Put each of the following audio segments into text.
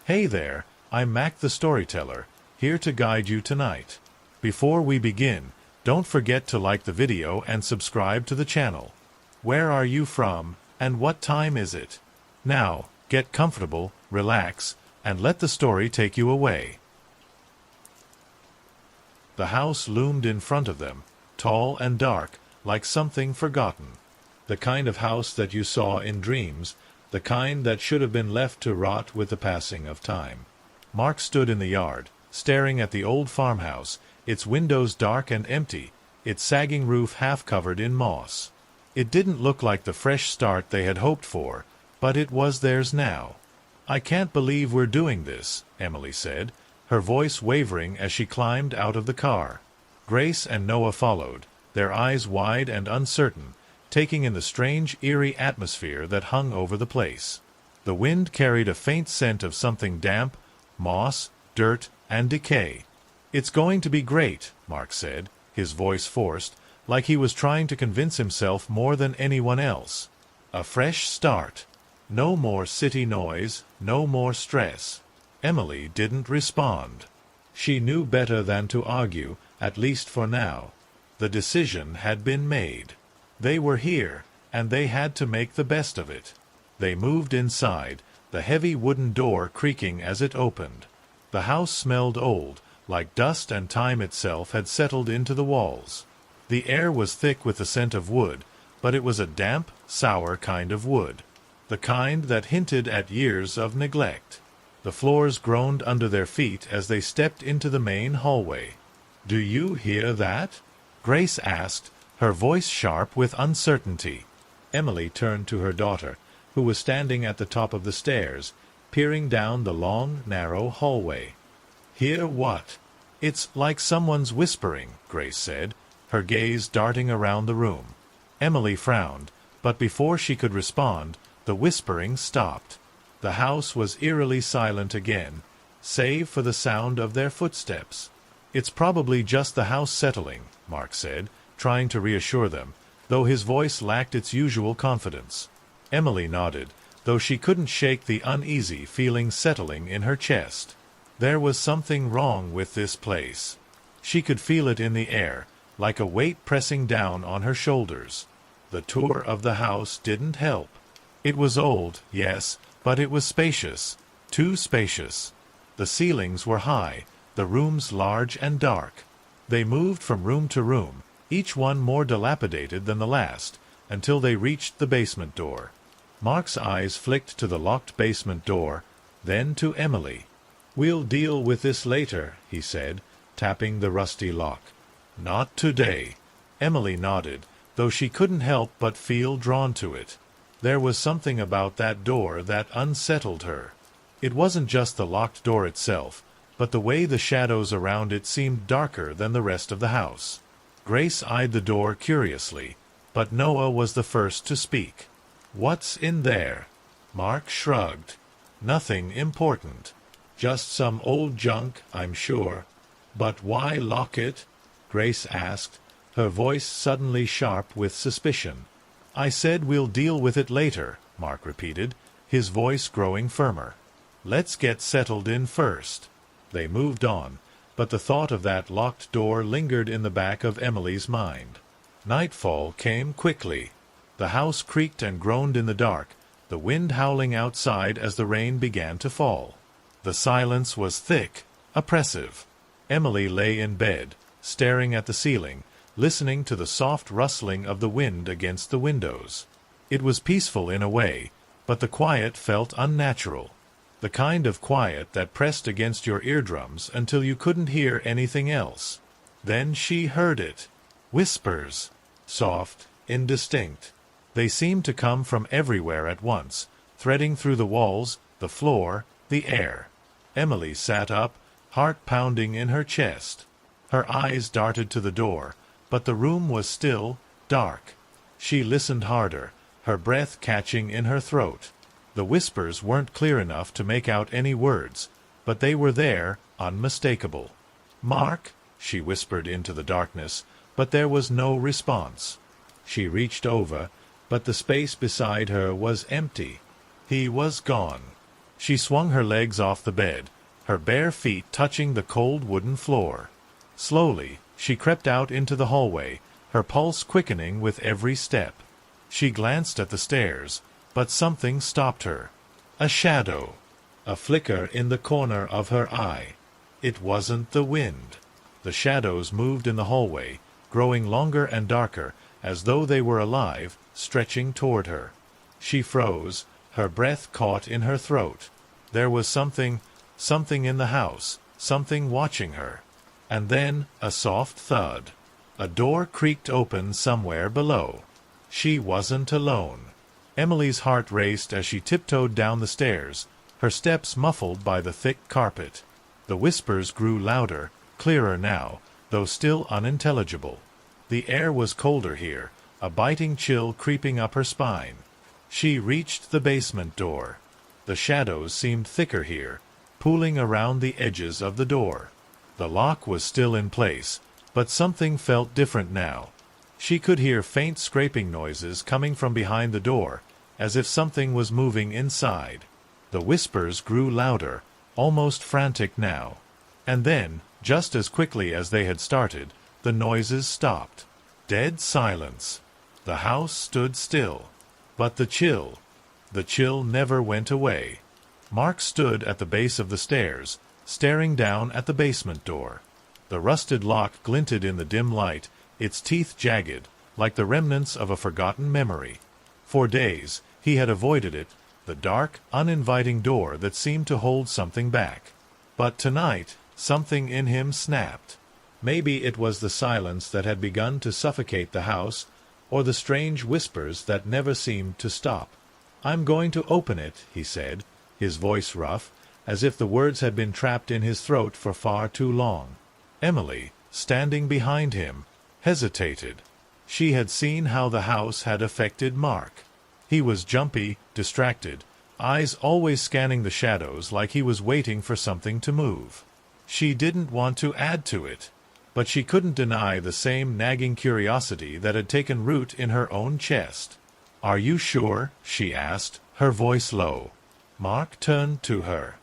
Hey there, I'm Mac the Storyteller, here to guide you tonight. Before we begin, don't forget to like the video and subscribe to the channel. Where are you from, and what time is it? Now, get comfortable, relax, and let the story take you away. The house loomed in front of them, tall and dark, like something forgotten. The kind of house that you saw in dreams, the kind that should have been left to rot with the passing of time. Mark stood in the yard, staring at the old farmhouse, its windows dark and empty, its sagging roof half covered in moss. It didn't look like the fresh start they had hoped for, but it was theirs now. "I can't believe we're doing this," Emily said, her voice wavering as she climbed out of the car. Grace and Noah followed, their eyes wide and uncertain, taking in the strange, eerie atmosphere that hung over the place. The wind carried a faint scent of something damp, moss, dirt, and decay. "It's going to be great," Mark said, his voice forced, like he was trying to convince himself more than anyone else. A fresh start. No more city noise, no more stress. Emily didn't respond. She knew better than to argue, at least for now. The decision had been made. They were here, and they had to make the best of it. They moved inside, the heavy wooden door creaking as it opened. The house smelled old, like dust and time itself had settled into the walls. The air was thick with the scent of wood, but it was a damp, sour kind of wood. The kind that hinted at years of neglect. The floors groaned under their feet as they stepped into the main hallway. "Do you hear that?" Grace asked, her voice sharp with uncertainty. Emily turned to her daughter, who was standing at the top of the stairs, peering down the long, narrow hallway. "Hear what?" "It's like someone's whispering," Grace said, her gaze darting around the room. Emily frowned, but before she could respond, the whispering stopped. The house was eerily silent again, save for the sound of their footsteps. "It's probably just the house settling," Mark said, trying to reassure them, though his voice lacked its usual confidence. Emily nodded, though she couldn't shake the uneasy feeling settling in her chest. There was something wrong with this place. She could feel it in the air, like a weight pressing down on her shoulders. The tour of the house didn't help. It was old, yes, but it was spacious, too spacious. The ceilings were high, the rooms large and dark. They moved from room to room, each one more dilapidated than the last, until they reached the basement door. Mark's eyes flicked to the locked basement door, then to Emily. "We'll deal with this later," he said, tapping the rusty lock. "Not today." Emily nodded, though she couldn't help but feel drawn to it. There was something about that door that unsettled her. It wasn't just the locked door itself, but the way the shadows around it seemed darker than the rest of the house. Grace eyed the door curiously, but Noah was the first to speak. "What's in there?" Mark shrugged. "Nothing important. Just some old junk, I'm sure." "But why lock it?" Grace asked, her voice suddenly sharp with suspicion. "I said we'll deal with it later," Mark repeated, his voice growing firmer. "Let's get settled in first." They moved on, but the thought of that locked door lingered in the back of Emily's mind. Nightfall came quickly. The house creaked and groaned in the dark, the wind howling outside as the rain began to fall. The silence was thick, oppressive. Emily lay in bed, staring at the ceiling, listening to the soft rustling of the wind against the windows. It was peaceful in a way, but the quiet felt unnatural. The kind of quiet that pressed against your eardrums until you couldn't hear anything else. Then she heard it. Whispers. Soft, indistinct. They seemed to come from everywhere at once, threading through the walls, the floor, the air. Emily sat up, heart pounding in her chest. Her eyes darted to the door, but the room was still, dark. She listened harder, her breath catching in her throat. The whispers weren't clear enough to make out any words, but they were there, unmistakable. "Mark," she whispered into the darkness, but there was no response. She reached over, but the space beside her was empty. He was gone. She swung her legs off the bed, her bare feet touching the cold wooden floor. Slowly, she crept out into the hallway, her pulse quickening with every step. She glanced at the stairs, but something stopped her. A shadow. A flicker in the corner of her eye. It wasn't the wind. The shadows moved in the hallway, growing longer and darker, as though they were alive, stretching toward her. She froze, her breath caught in her throat. There was something in the house, something watching her. And then a soft thud. A door creaked open somewhere below. She wasn't alone. Emily's heart raced as she tiptoed down the stairs, her steps muffled by the thick carpet. The whispers grew louder, clearer now, though still unintelligible. The air was colder here, a biting chill creeping up her spine. She reached the basement door. The shadows seemed thicker here, pooling around the edges of the door. The lock was still in place, but something felt different now. She could hear faint scraping noises coming from behind the door, as if something was moving inside. The whispers grew louder, almost frantic now. And then, just as quickly as they had started, the noises stopped. Dead silence. The house stood still. But the chill never went away. Mark stood at the base of the stairs, staring down at the basement door. The rusted lock glinted in the dim light, its teeth jagged, like the remnants of a forgotten memory. For days, he had avoided it, the dark, uninviting door that seemed to hold something back. But tonight, something in him snapped. Maybe it was the silence that had begun to suffocate the house, or the strange whispers that never seemed to stop. "I'm going to open it," he said, his voice rough, as if the words had been trapped in his throat for far too long. Emily, standing behind him, hesitated. She had seen how the house had affected Mark. He was jumpy, distracted, eyes always scanning the shadows like he was waiting for something to move. She didn't want to add to it, but she couldn't deny the same nagging curiosity that had taken root in her own chest. "Are you sure?" she asked, her voice low. Mark turned to her.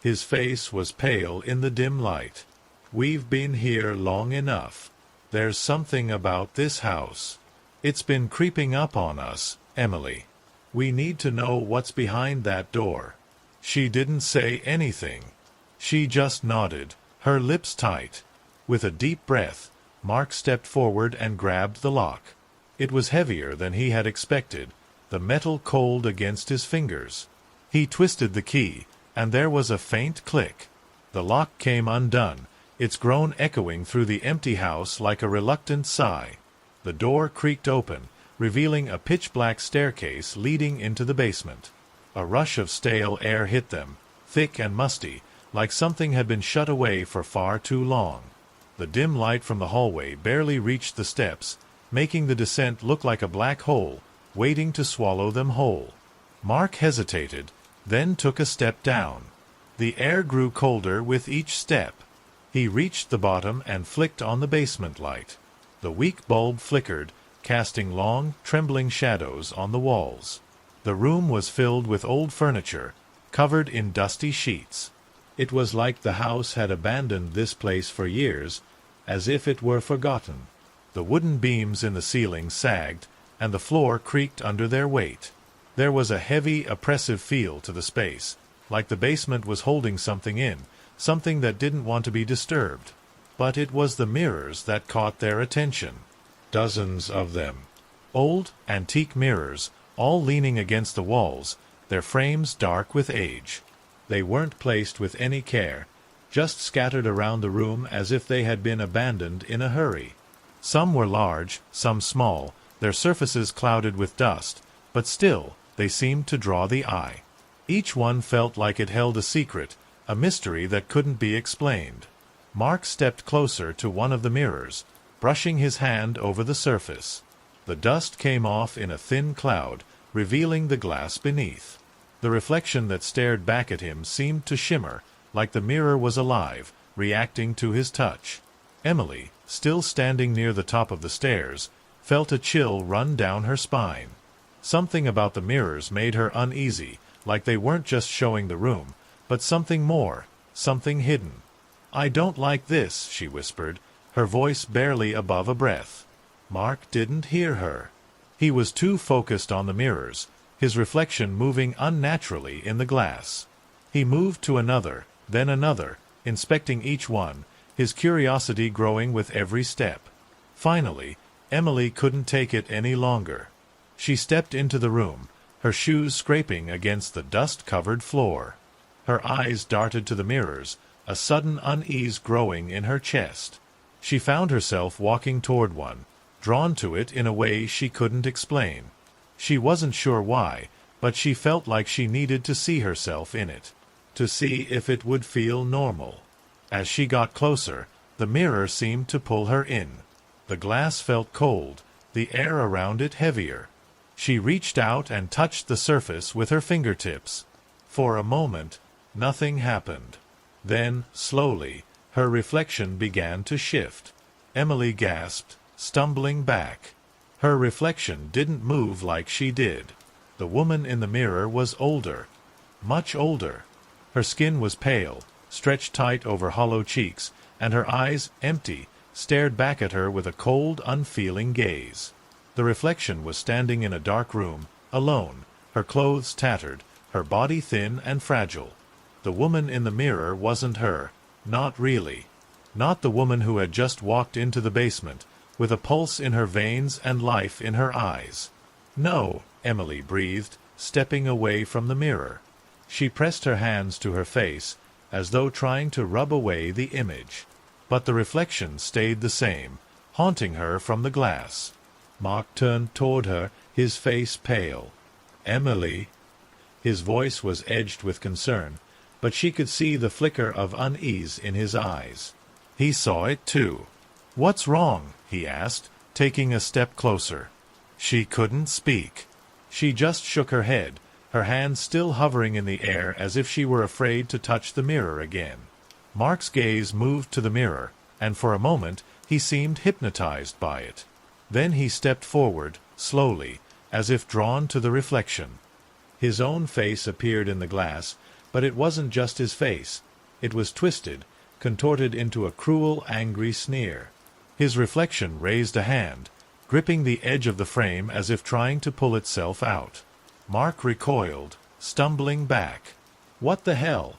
His face was pale in the dim light. "We've been here long enough. There's something about this house. It's been creeping up on us, Emily. We need to know what's behind that door." She didn't say anything. She just nodded, her lips tight. With a deep breath, Mark stepped forward and grabbed the lock. It was heavier than he had expected, the metal cold against his fingers. He twisted the key, and there was a faint click. The lock came undone, its groan echoing through the empty house like a reluctant sigh. The door creaked open, revealing a pitch-black staircase leading into the basement. A rush of stale air hit them, thick and musty, like something had been shut away for far too long. The dim light from the hallway barely reached the steps, making the descent look like a black hole, waiting to swallow them whole. Mark hesitated, then took a step down. The air grew colder with each step. He reached the bottom and flicked on the basement light. The weak bulb flickered, casting long, trembling shadows on the walls. The room was filled with old furniture, covered in dusty sheets. It was like the house had abandoned this place for years, as if it were forgotten. The wooden beams in the ceiling sagged, and the floor creaked under their weight. There was a heavy, oppressive feel to the space, like the basement was holding something in, something that didn't want to be disturbed. But it was the mirrors that caught their attention. Dozens of them. Old, antique mirrors, all leaning against the walls, their frames dark with age. They weren't placed with any care, just scattered around the room as if they had been abandoned in a hurry. Some were large, some small, their surfaces clouded with dust, but still they seemed to draw the eye. Each one felt like it held a secret, a mystery that couldn't be explained. Mark stepped closer to one of the mirrors, brushing his hand over the surface. The dust came off in a thin cloud, revealing the glass beneath. The reflection that stared back at him seemed to shimmer, like the mirror was alive, reacting to his touch. Emily, still standing near the top of the stairs, felt a chill run down her spine. Something about the mirrors made her uneasy, like they weren't just showing the room, but something more, something hidden. "I don't like this," she whispered, her voice barely above a breath. Mark didn't hear her. He was too focused on the mirrors, his reflection moving unnaturally in the glass. He moved to another, then another, inspecting each one, his curiosity growing with every step. Finally, Emily couldn't take it any longer. She stepped into the room, her shoes scraping against the dust-covered floor. Her eyes darted to the mirrors, a sudden unease growing in her chest. She found herself walking toward one, drawn to it in a way she couldn't explain. She wasn't sure why, but she felt like she needed to see herself in it, to see if it would feel normal. As she got closer, the mirror seemed to pull her in. The glass felt cold, the air around it heavier. She reached out and touched the surface with her fingertips. For a moment, nothing happened. Then, slowly, her reflection began to shift. Emily gasped, stumbling back. Her reflection didn't move like she did. The woman in the mirror was older, much older. Her skin was pale, stretched tight over hollow cheeks, and her eyes, empty, stared back at her with a cold, unfeeling gaze. The reflection was standing in a dark room, alone, her clothes tattered, her body thin and fragile. The woman in the mirror wasn't her, not really. Not the woman who had just walked into the basement, with a pulse in her veins and life in her eyes. "No," Emily breathed, stepping away from the mirror. She pressed her hands to her face, as though trying to rub away the image. But the reflection stayed the same, haunting her from the glass. Mark turned toward her, his face pale. "Emily." His voice was edged with concern, but she could see the flicker of unease in his eyes. He saw it too. "What's wrong?" he asked, taking a step closer. She couldn't speak. She just shook her head, her hands still hovering in the air as if she were afraid to touch the mirror again. Mark's gaze moved to the mirror, and for a moment he seemed hypnotized by it. Then he stepped forward, slowly, as if drawn to the reflection. His own face appeared in the glass, but it wasn't just his face. It was twisted, contorted into a cruel, angry sneer. His reflection raised a hand, gripping the edge of the frame as if trying to pull itself out. Mark recoiled, stumbling back. "What the hell?"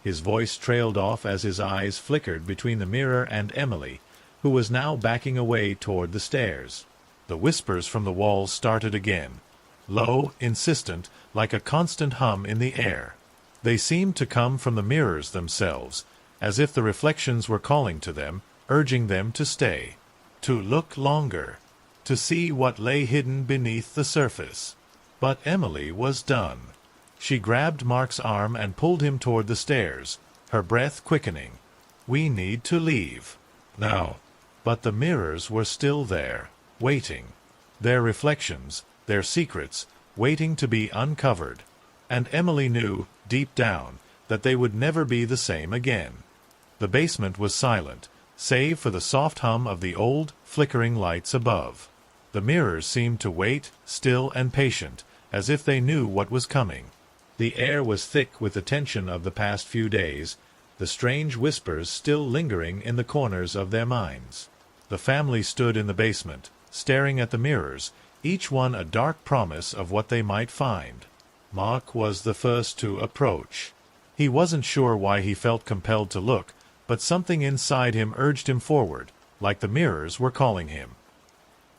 His voice trailed off as his eyes flickered between the mirror and Emily, who was now backing away toward the stairs. The whispers from the walls started again, low, insistent, like a constant hum in the air. They seemed to come from the mirrors themselves, as if the reflections were calling to them, urging them to stay, to look longer, to see what lay hidden beneath the surface. But Emily was done. She grabbed Mark's arm and pulled him toward the stairs, her breath quickening. "We need to leave. Now." But the mirrors were still there, waiting. Their reflections, their secrets, waiting to be uncovered. And Emily knew, deep down, that they would never be the same again. The basement was silent, save for the soft hum of the old, flickering lights above. The mirrors seemed to wait, still and patient, as if they knew what was coming. The air was thick with the tension of the past few days, the strange whispers still lingering in the corners of their minds. The family stood in the basement, staring at the mirrors, each one a dark promise of what they might find. Mark was the first to approach. He wasn't sure why he felt compelled to look, but something inside him urged him forward, like the mirrors were calling him.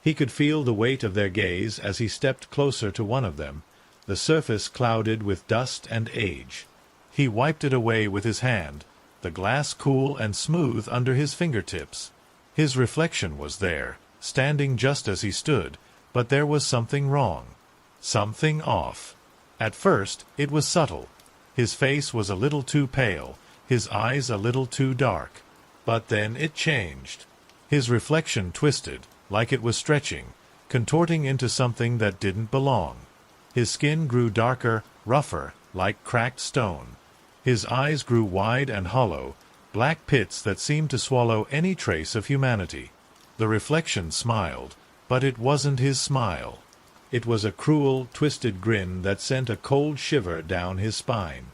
He could feel the weight of their gaze as he stepped closer to one of them, the surface clouded with dust and age. He wiped it away with his hand, the glass cool and smooth under his fingertips. His reflection was there, standing just as he stood, but there was something wrong, something off. At first, it was subtle. His face was a little too pale, his eyes a little too dark. But then it changed. His reflection twisted, like it was stretching, contorting into something that didn't belong. His skin grew darker, rougher, like cracked stone. His eyes grew wide and hollow, black pits that seemed to swallow any trace of humanity. The reflection smiled, but it wasn't his smile. It was a cruel, twisted grin that sent a cold shiver down his spine.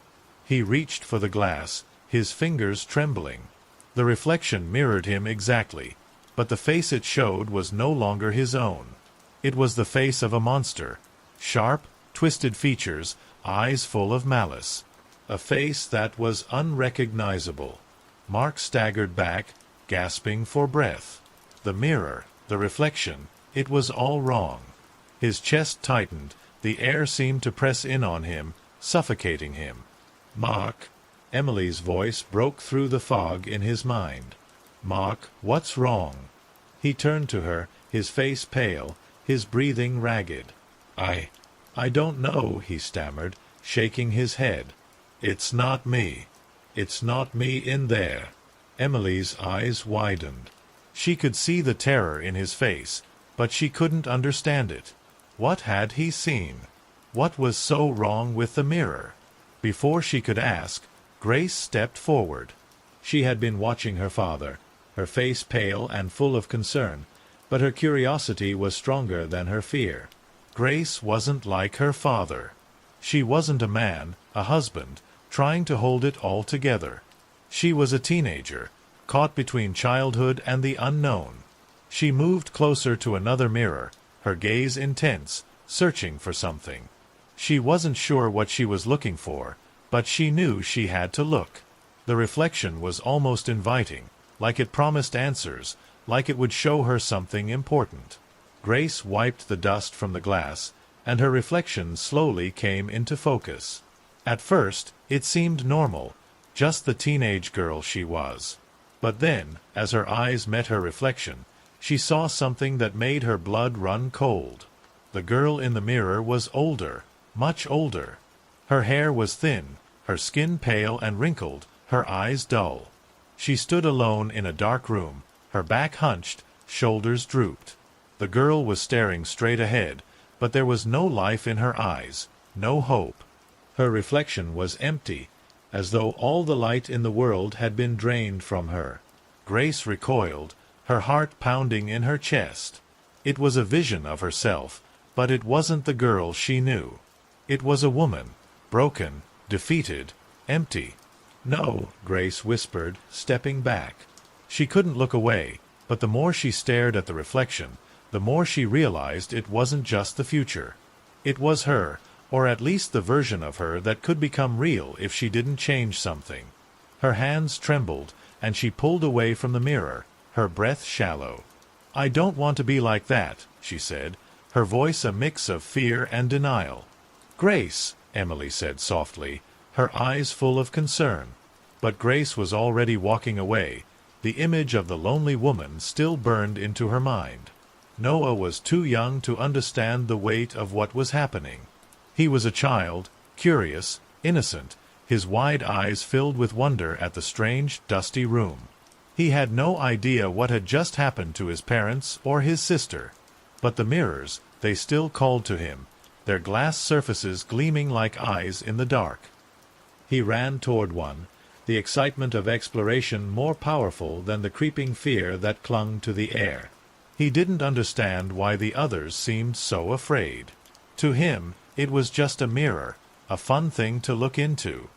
He reached for the glass, his fingers trembling. The reflection mirrored him exactly, but the face it showed was no longer his own. It was the face of a monster. Sharp, twisted features, eyes full of malice. A face that was unrecognizable. Mark staggered back, gasping for breath. The mirror, the reflection, it was all wrong. His chest tightened, the air seemed to press in on him, suffocating him. "Mark," Emily's voice broke through the fog in his mind. "Mark, what's wrong?" He turned to her, his face pale, his breathing ragged. I don't know," he stammered, shaking his head. "It's not me. It's not me in there." Emily's eyes widened. She could see the terror in his face, but she couldn't understand it. What had he seen? What was so wrong with the mirror? Before she could ask, Grace stepped forward. She had been watching her father, her face pale and full of concern, but her curiosity was stronger than her fear. Grace wasn't like her father. She wasn't a man, a husband, trying to hold it all together. She was a teenager, caught between childhood and the unknown. She moved closer to another mirror, her gaze intense, searching for something. She wasn't sure what she was looking for, but she knew she had to look. The reflection was almost inviting, like it promised answers, like it would show her something important. Grace wiped the dust from the glass, and her reflection slowly came into focus. At first, it seemed normal, just the teenage girl she was. But then, as her eyes met her reflection, she saw something that made her blood run cold. The girl in the mirror was older, much older. Her hair was thin, her skin pale and wrinkled, her eyes dull. She stood alone in a dark room, her back hunched, shoulders drooped. The girl was staring straight ahead, but there was no life in her eyes, no hope. Her reflection was empty, as though all the light in the world had been drained from her. Grace recoiled, her heart pounding in her chest. It was a vision of herself, but it wasn't the girl she knew. It was a woman, broken, defeated, empty. "No," Grace whispered, stepping back. She couldn't look away, but the more she stared at the reflection, the more she realized it wasn't just the future. It was her, or at least the version of her that could become real if she didn't change something. Her hands trembled, and she pulled away from the mirror, her breath shallow. "I don't want to be like that," she said, her voice a mix of fear and denial. "Grace," Emily said softly, her eyes full of concern. But Grace was already walking away. The image of the lonely woman still burned into her mind. Noah was too young to understand the weight of what was happening. He was a child, curious, innocent, his wide eyes filled with wonder at the strange, dusty room. He had no idea what had just happened to his parents or his sister. But the mirrors, they still called to him, their glass surfaces gleaming like eyes in the dark. He ran toward one, the excitement of exploration more powerful than the creeping fear that clung to the air. He didn't understand why the others seemed so afraid. To him, it was just a mirror, a fun thing to look into.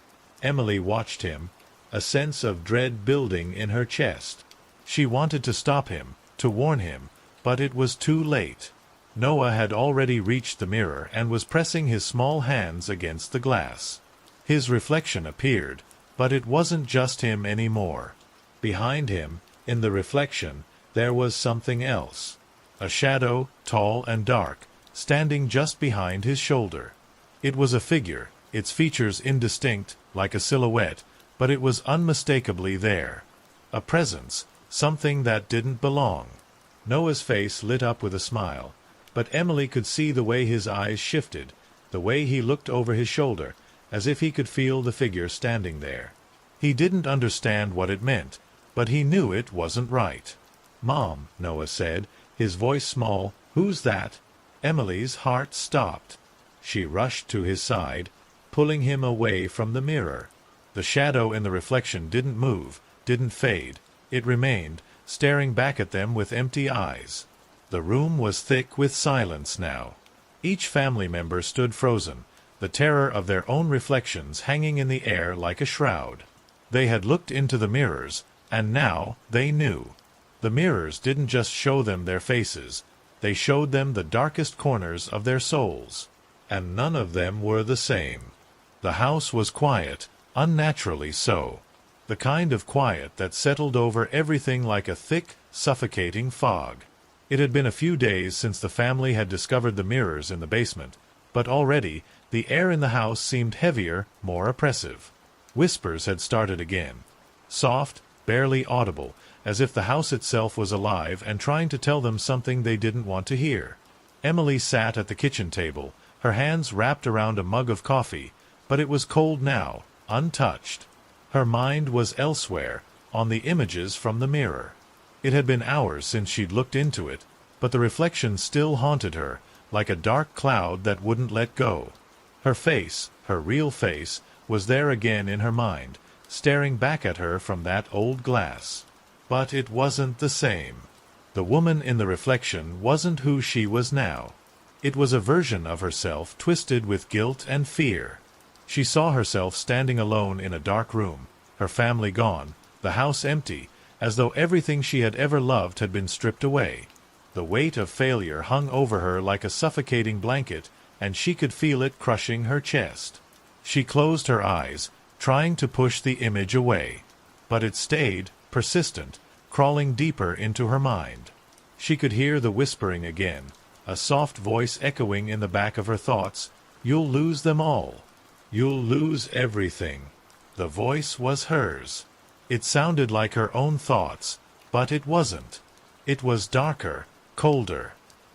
Emily watched him, a sense of dread building in her chest. She wanted to stop him, to warn him, but it was too late. Noah had already reached the mirror and was pressing his small hands against the glass. His reflection appeared, but it wasn't just him anymore. Behind him, in the reflection, there was something else. A shadow, tall and dark, standing just behind his shoulder. It was a figure, its features indistinct, like a silhouette, but it was unmistakably there. A presence, something that didn't belong. Noah's face lit up with a smile, but Emily could see the way his eyes shifted, the way he looked over his shoulder, as if he could feel the figure standing there. He didn't understand what it meant, but he knew it wasn't right. "Mom," Noah said, his voice small, "who's that?" Emily's heart stopped. She rushed to his side, pulling him away from the mirror. The shadow in the reflection didn't move, didn't fade. It remained, staring back at them with empty eyes. The room was thick with silence now. Each family member stood frozen, the terror of their own reflections hanging in the air like a shroud. They had looked into the mirrors, and now they knew. The mirrors didn't just show them their faces, they showed them the darkest corners of their souls. And none of them were the same. The house was quiet, unnaturally so. The kind of quiet that settled over everything like a thick, suffocating fog. It had been a few days since the family had discovered the mirrors in the basement, but already the air in the house seemed heavier, more oppressive. Whispers had started again. Soft, barely audible, as if the house itself was alive and trying to tell them something they didn't want to hear. Emily sat at the kitchen table, her hands wrapped around a mug of coffee, but it was cold now, untouched. Her mind was elsewhere, on the images from the mirror. It had been hours since she'd looked into it, but the reflection still haunted her, like a dark cloud that wouldn't let go. Her face, her real face, was there again in her mind, staring back at her from that old glass. But it wasn't the same. The woman in the reflection wasn't who she was now. It was a version of herself twisted with guilt and fear. She saw herself standing alone in a dark room, her family gone, the house empty, as though everything she had ever loved had been stripped away. The weight of failure hung over her like a suffocating blanket, and she could feel it crushing her chest. She closed her eyes, trying to push the image away. But it stayed, persistent, crawling deeper into her mind. She could hear the whispering again, a soft voice echoing in the back of her thoughts, "You'll lose them all. You'll lose everything." The voice was hers. It sounded like her own thoughts, but it wasn't. It was darker, colder.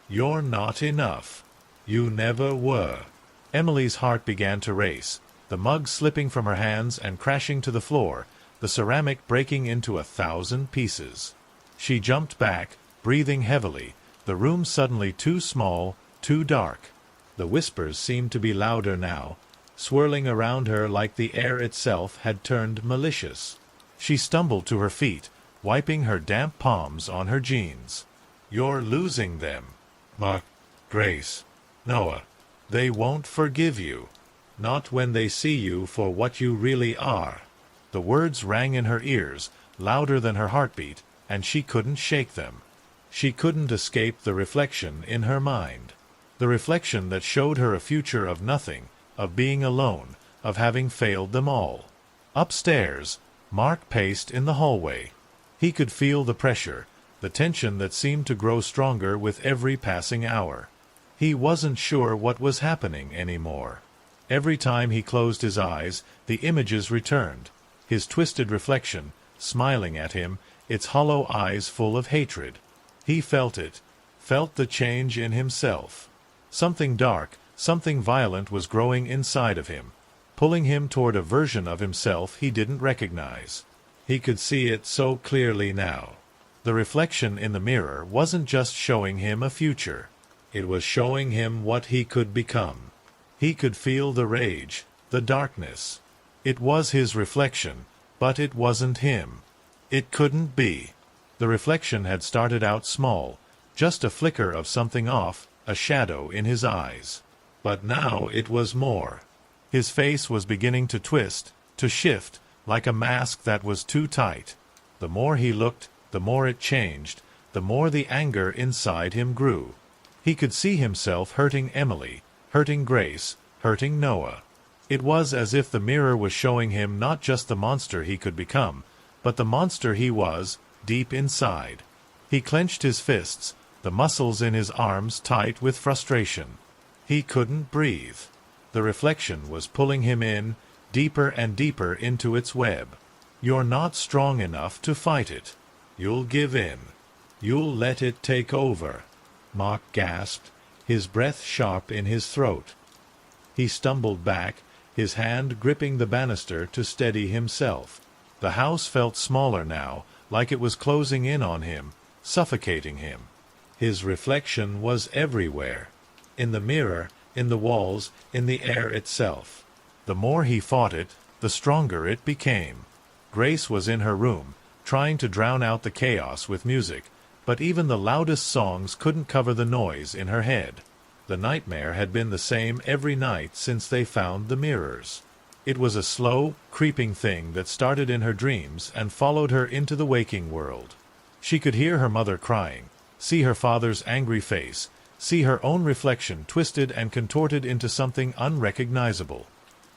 "You're not enough. You never were." Emily's heart began to race, the mug slipping from her hands and crashing to the floor, the ceramic breaking into 1,000 pieces. She jumped back, breathing heavily, the room suddenly too small, too dark. The whispers seemed to be louder now, swirling around her like the air itself had turned malicious. She stumbled to her feet, wiping her damp palms on her jeans. "You're losing them. Mark, Grace, Noah. They won't forgive you. Not when they see you for what you really are." The words rang in her ears, louder than her heartbeat, and she couldn't shake them. She couldn't escape the reflection in her mind. The reflection that showed her a future of nothing, of being alone, of having failed them all. Upstairs, Mark paced in the hallway. He could feel the pressure, the tension that seemed to grow stronger with every passing hour. He wasn't sure what was happening anymore. Every time he closed his eyes, the images returned, his twisted reflection, smiling at him, its hollow eyes full of hatred. He felt it, felt the change in himself. Something dark, something violent was growing inside of him, pulling him toward a version of himself he didn't recognize. He could see it so clearly now. The reflection in the mirror wasn't just showing him a future. It was showing him what he could become. He could feel the rage, the darkness. It was his reflection, but it wasn't him. It couldn't be. The reflection had started out small, just a flicker of something off, a shadow in his eyes. But now it was more. His face was beginning to twist, to shift, like a mask that was too tight. The more he looked, the more it changed, the more the anger inside him grew. He could see himself hurting Emily, hurting Grace, hurting Noah. It was as if the mirror was showing him not just the monster he could become, but the monster he was, deep inside. He clenched his fists, the muscles in his arms tight with frustration. He couldn't breathe. The reflection was pulling him in, deeper and deeper into its web. "You're not strong enough to fight it. You'll give in. You'll let it take over." Mark gasped, his breath sharp in his throat. He stumbled back, his hand gripping the banister to steady himself. The house felt smaller now, like it was closing in on him, suffocating him. His reflection was everywhere. In the mirror, in the walls, in the air itself. The more he fought it, the stronger it became. Grace was in her room, trying to drown out the chaos with music, but even the loudest songs couldn't cover the noise in her head. The nightmare had been the same every night since they found the mirrors. It was a slow, creeping thing that started in her dreams and followed her into the waking world. She could hear her mother crying, see her father's angry face, see her own reflection twisted and contorted into something unrecognizable.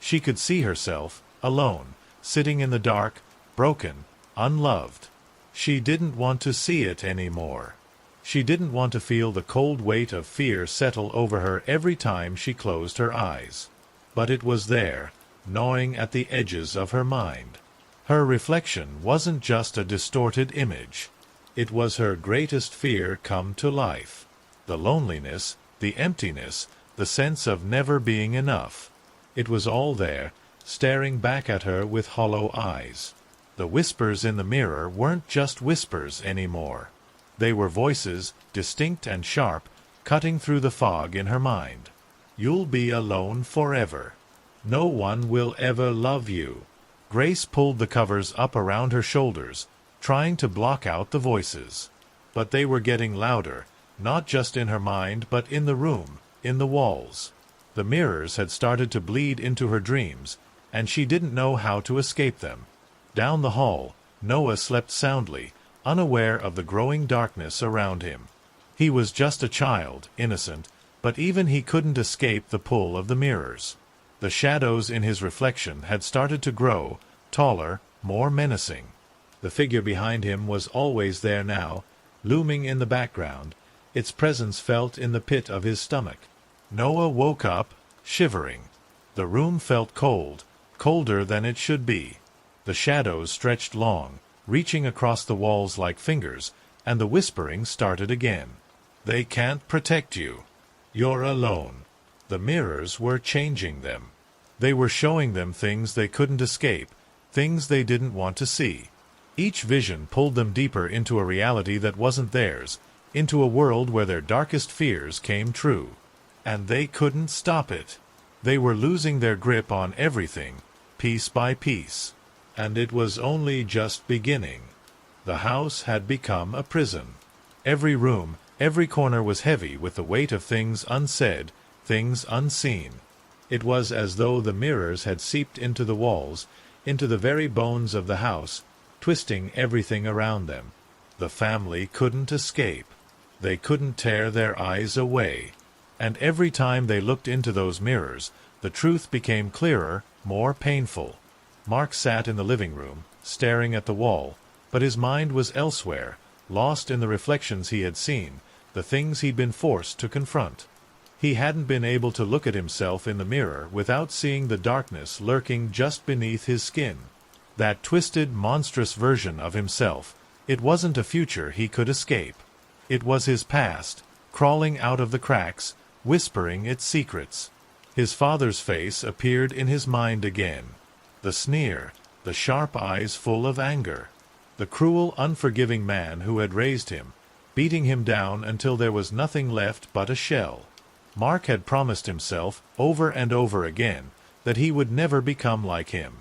She could see herself, alone, sitting in the dark, broken, unloved. She didn't want to see it anymore. She didn't want to feel the cold weight of fear settle over her every time she closed her eyes. But it was there, gnawing at the edges of her mind. Her reflection wasn't just a distorted image. It was her greatest fear come to life. The loneliness, the emptiness, the sense of never being enough. It was all there, staring back at her with hollow eyes. The whispers in the mirror weren't just whispers anymore. They were voices, distinct and sharp, cutting through the fog in her mind. You'll be alone forever. No one will ever love you. Grace pulled the covers up around her shoulders, trying to block out the voices. But they were getting louder, not just in her mind but in the room, in the walls. The mirrors had started to bleed into her dreams, and she didn't know how to escape them. Down the hall, Noah slept soundly, unaware of the growing darkness around him. He was just a child, innocent, but even he couldn't escape the pull of the mirrors. The shadows in his reflection had started to grow, taller, more menacing. The figure behind him was always there now, looming in the background, its presence felt in the pit of his stomach. Noah woke up, shivering. The room felt cold, colder than it should be. The shadows stretched long, reaching across the walls like fingers, and the whispering started again. They can't protect you. You're alone. The mirrors were changing them. They were showing them things they couldn't escape, things they didn't want to see. Each vision pulled them deeper into a reality that wasn't theirs, into a world where their darkest fears came true. And they couldn't stop it. They were losing their grip on everything, piece by piece. And it was only just beginning. The house had become a prison. Every room, every corner was heavy with the weight of things unsaid, things unseen. It was as though the mirrors had seeped into the walls, into the very bones of the house, twisting everything around them. The family couldn't escape. They couldn't tear their eyes away. And every time they looked into those mirrors, the truth became clearer, more painful. Mark sat in the living room, staring at the wall, but his mind was elsewhere, lost in the reflections he had seen, the things he'd been forced to confront. He hadn't been able to look at himself in the mirror without seeing the darkness lurking just beneath his skin. That twisted, monstrous version of himself. It wasn't a future he could escape. It was his past, crawling out of the cracks, whispering its secrets. His father's face appeared in his mind again. The sneer, the sharp eyes full of anger. The cruel, unforgiving man who had raised him, beating him down until there was nothing left but a shell. Mark had promised himself, over and over again, that he would never become like him.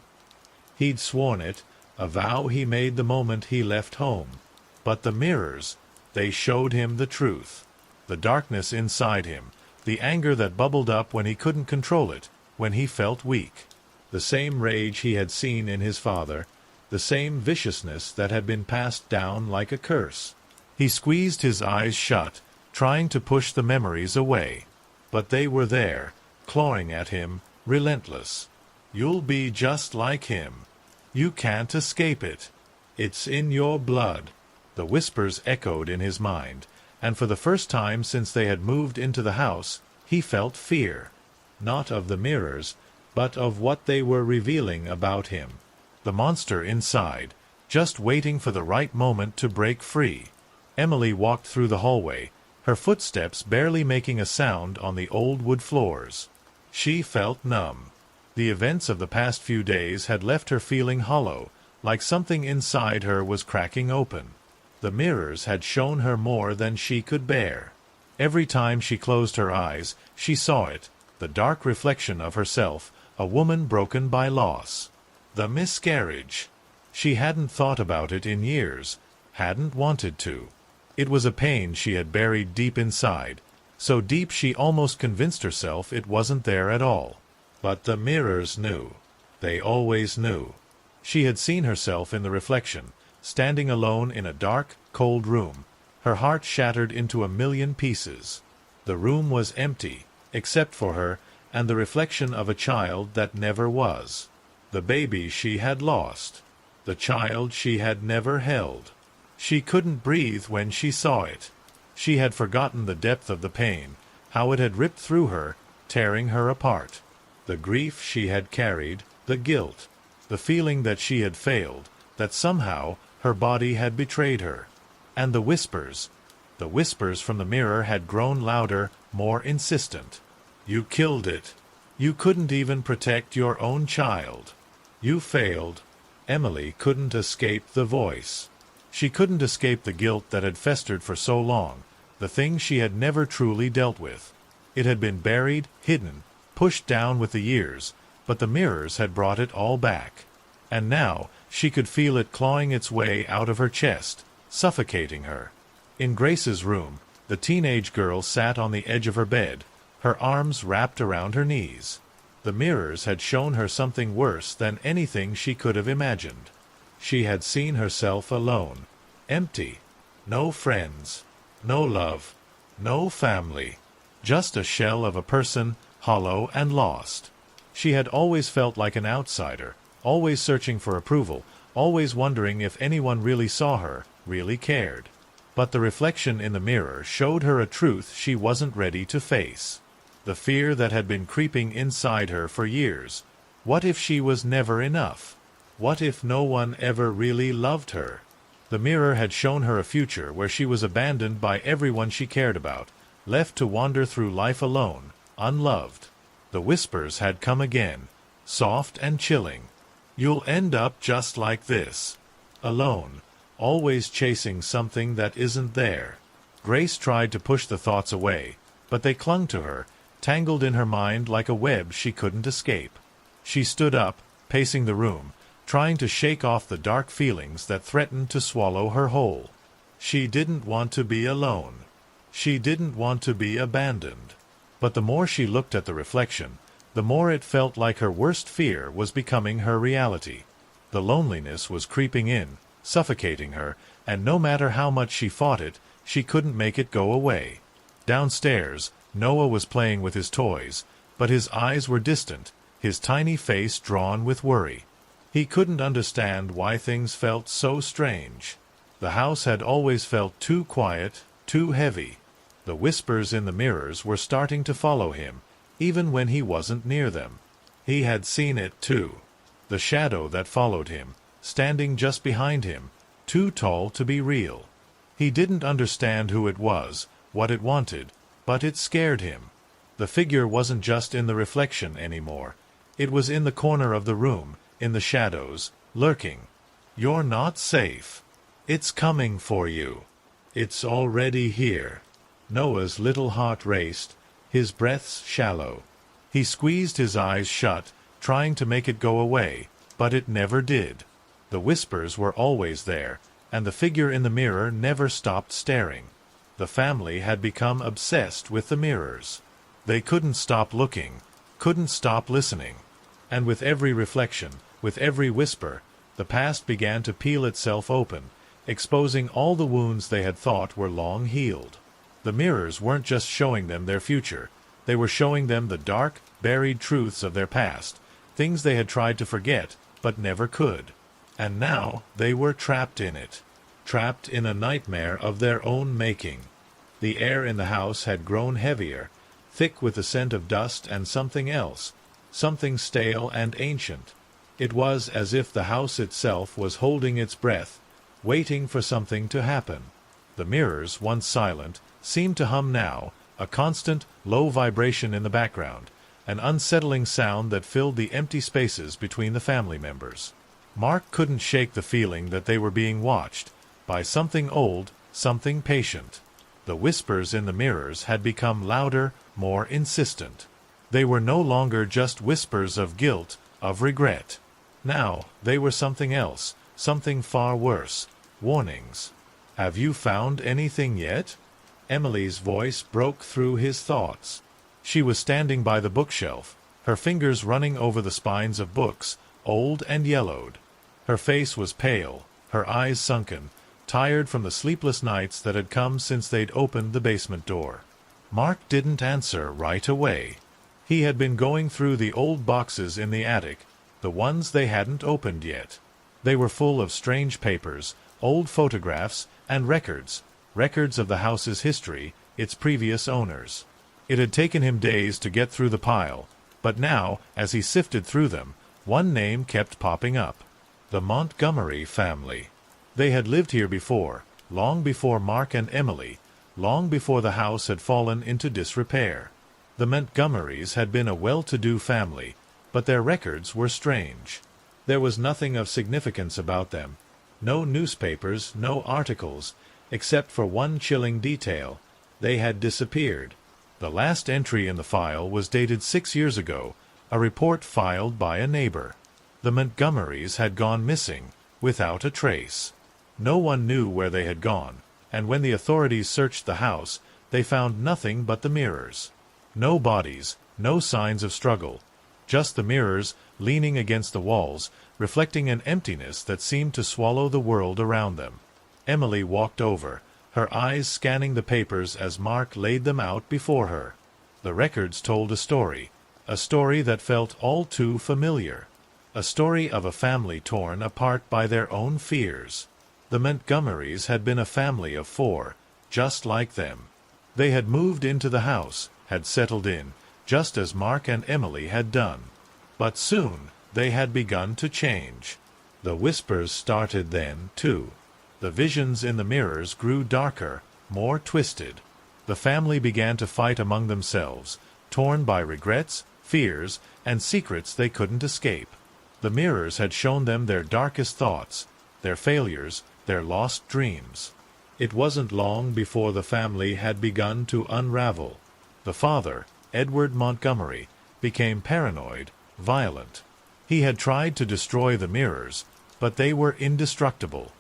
He'd sworn it, a vow he made the moment he left home. But the mirrors, they showed him the truth. The darkness inside him, the anger that bubbled up when he couldn't control it, when he felt weak. The same rage he had seen in his father, the same viciousness that had been passed down like a curse. He squeezed his eyes shut, trying to push the memories away. But they were there, clawing at him, relentless. You'll be just like him. You can't escape it. It's in your blood. The whispers echoed in his mind, and for the first time since they had moved into the house, he felt fear. Not of the mirrors, but of what they were revealing about him. The monster inside, just waiting for the right moment to break free. Emily walked through the hallway, her footsteps barely making a sound on the old wood floors. She felt numb. The events of the past few days had left her feeling hollow, like something inside her was cracking open. The mirrors had shown her more than she could bear. Every time she closed her eyes, she saw it, the dark reflection of herself, a woman broken by loss. The miscarriage. She hadn't thought about it in years, hadn't wanted to. It was a pain she had buried deep inside, so deep she almost convinced herself it wasn't there at all. But the mirrors knew. They always knew. She had seen herself in the reflection, standing alone in a dark, cold room, her heart shattered into a million pieces. The room was empty, except for her and the reflection of a child that never was. The baby she had lost. The child she had never held. She couldn't breathe when she saw it. She had forgotten the depth of the pain, how it had ripped through her, tearing her apart. The grief she had carried, the guilt, the feeling that she had failed, that somehow her body had betrayed her. And the whispers from the mirror had grown louder, more insistent. You killed it. You couldn't even protect your own child. You failed. Emily couldn't escape the voice. She couldn't escape the guilt that had festered for so long, the thing she had never truly dealt with. It had been buried, hidden, pushed down with the years, but the mirrors had brought it all back. And now she could feel it clawing its way out of her chest, suffocating her. In Grace's room, the teenage girl sat on the edge of her bed, her arms wrapped around her knees. The mirrors had shown her something worse than anything she could have imagined. She had seen herself alone, empty, no friends, no love, no family, just a shell of a person, hollow and lost. She had always felt like an outsider, always searching for approval, always wondering if anyone really saw her, really cared. But the reflection in the mirror showed her a truth she wasn't ready to face. The fear that had been creeping inside her for years. What if she was never enough? What if no one ever really loved her? The mirror had shown her a future where she was abandoned by everyone she cared about, left to wander through life alone, unloved. The whispers had come again, soft and chilling. You'll end up just like this. Alone, always chasing something that isn't there. Grace tried to push the thoughts away, but they clung to her, tangled in her mind like a web she couldn't escape. She stood up, pacing the room, trying to shake off the dark feelings that threatened to swallow her whole. She didn't want to be alone. She didn't want to be abandoned. But the more she looked at the reflection, the more it felt like her worst fear was becoming her reality. The loneliness was creeping in, suffocating her, and no matter how much she fought it, she couldn't make it go away. Downstairs, Noah was playing with his toys, but his eyes were distant, his tiny face drawn with worry. He couldn't understand why things felt so strange. The house had always felt too quiet, too heavy. The whispers in the mirrors were starting to follow him, even when he wasn't near them. He had seen it too. The shadow that followed him, standing just behind him, too tall to be real. He didn't understand who it was, what it wanted, but it scared him. The figure wasn't just in the reflection anymore. It was in the corner of the room, in the shadows, lurking. You're not safe. It's coming for you. It's already here. Noah's little heart raced, his breaths shallow. He squeezed his eyes shut, trying to make it go away, but it never did. The whispers were always there, and the figure in the mirror never stopped staring. The family had become obsessed with the mirrors. They couldn't stop looking, couldn't stop listening. And with every reflection, with every whisper, the past began to peel itself open, exposing all the wounds they had thought were long healed. The mirrors weren't just showing them their future, they were showing them the dark, buried truths of their past, things they had tried to forget, but never could. And now they were trapped in it, trapped in a nightmare of their own making. The air in the house had grown heavier, thick with the scent of dust and something else, something stale and ancient. It was as if the house itself was holding its breath, waiting for something to happen. The mirrors, once silent, seemed to hum now, a constant, low vibration in the background, an unsettling sound that filled the empty spaces between the family members. Mark couldn't shake the feeling that they were being watched, by something old, something patient. The whispers in the mirrors had become louder, more insistent. They were no longer just whispers of guilt, of regret. Now they were something else, something far worse. Warnings. Have you found anything yet? Emily's voice broke through his thoughts. She was standing by the bookshelf, her fingers running over the spines of books, old and yellowed. Her face was pale, her eyes sunken, tired from the sleepless nights that had come since they'd opened the basement door. Mark didn't answer right away. He had been going through the old boxes in the attic, the ones they hadn't opened yet. They were full of strange papers, old photographs, and records of the house's history, its previous owners. It had taken him days to get through the pile, but now, as he sifted through them, one name kept popping up. The Montgomery family. They had lived here before, long before Mark and Emily, long before the house had fallen into disrepair. The Montgomerys had been a well-to-do family, but their records were strange. There was nothing of significance about them. No newspapers, no articles, except for one chilling detail. They had disappeared. The last entry in the file was dated 6 years ago, a report filed by a neighbor. The Montgomerys had gone missing, without a trace. No one knew where they had gone, and when the authorities searched the house, they found nothing but the mirrors. No bodies, no signs of struggle. Just the mirrors, leaning against the walls, reflecting an emptiness that seemed to swallow the world around them. Emily walked over, her eyes scanning the papers as Mark laid them out before her. The records told a story that felt all too familiar. A story of a family torn apart by their own fears. The Montgomerys had been a family of 4, just like them. They had moved into the house, had settled in, just as Mark and Emily had done. But soon they had begun to change. The whispers started then, too. The visions in the mirrors grew darker, more twisted. The family began to fight among themselves, torn by regrets, fears, and secrets they couldn't escape. The mirrors had shown them their darkest thoughts, their failures, their lost dreams. It wasn't long before the family had begun to unravel. The father, Edward Montgomery, became paranoid, violent. He had tried to destroy the mirrors, but they were indestructible.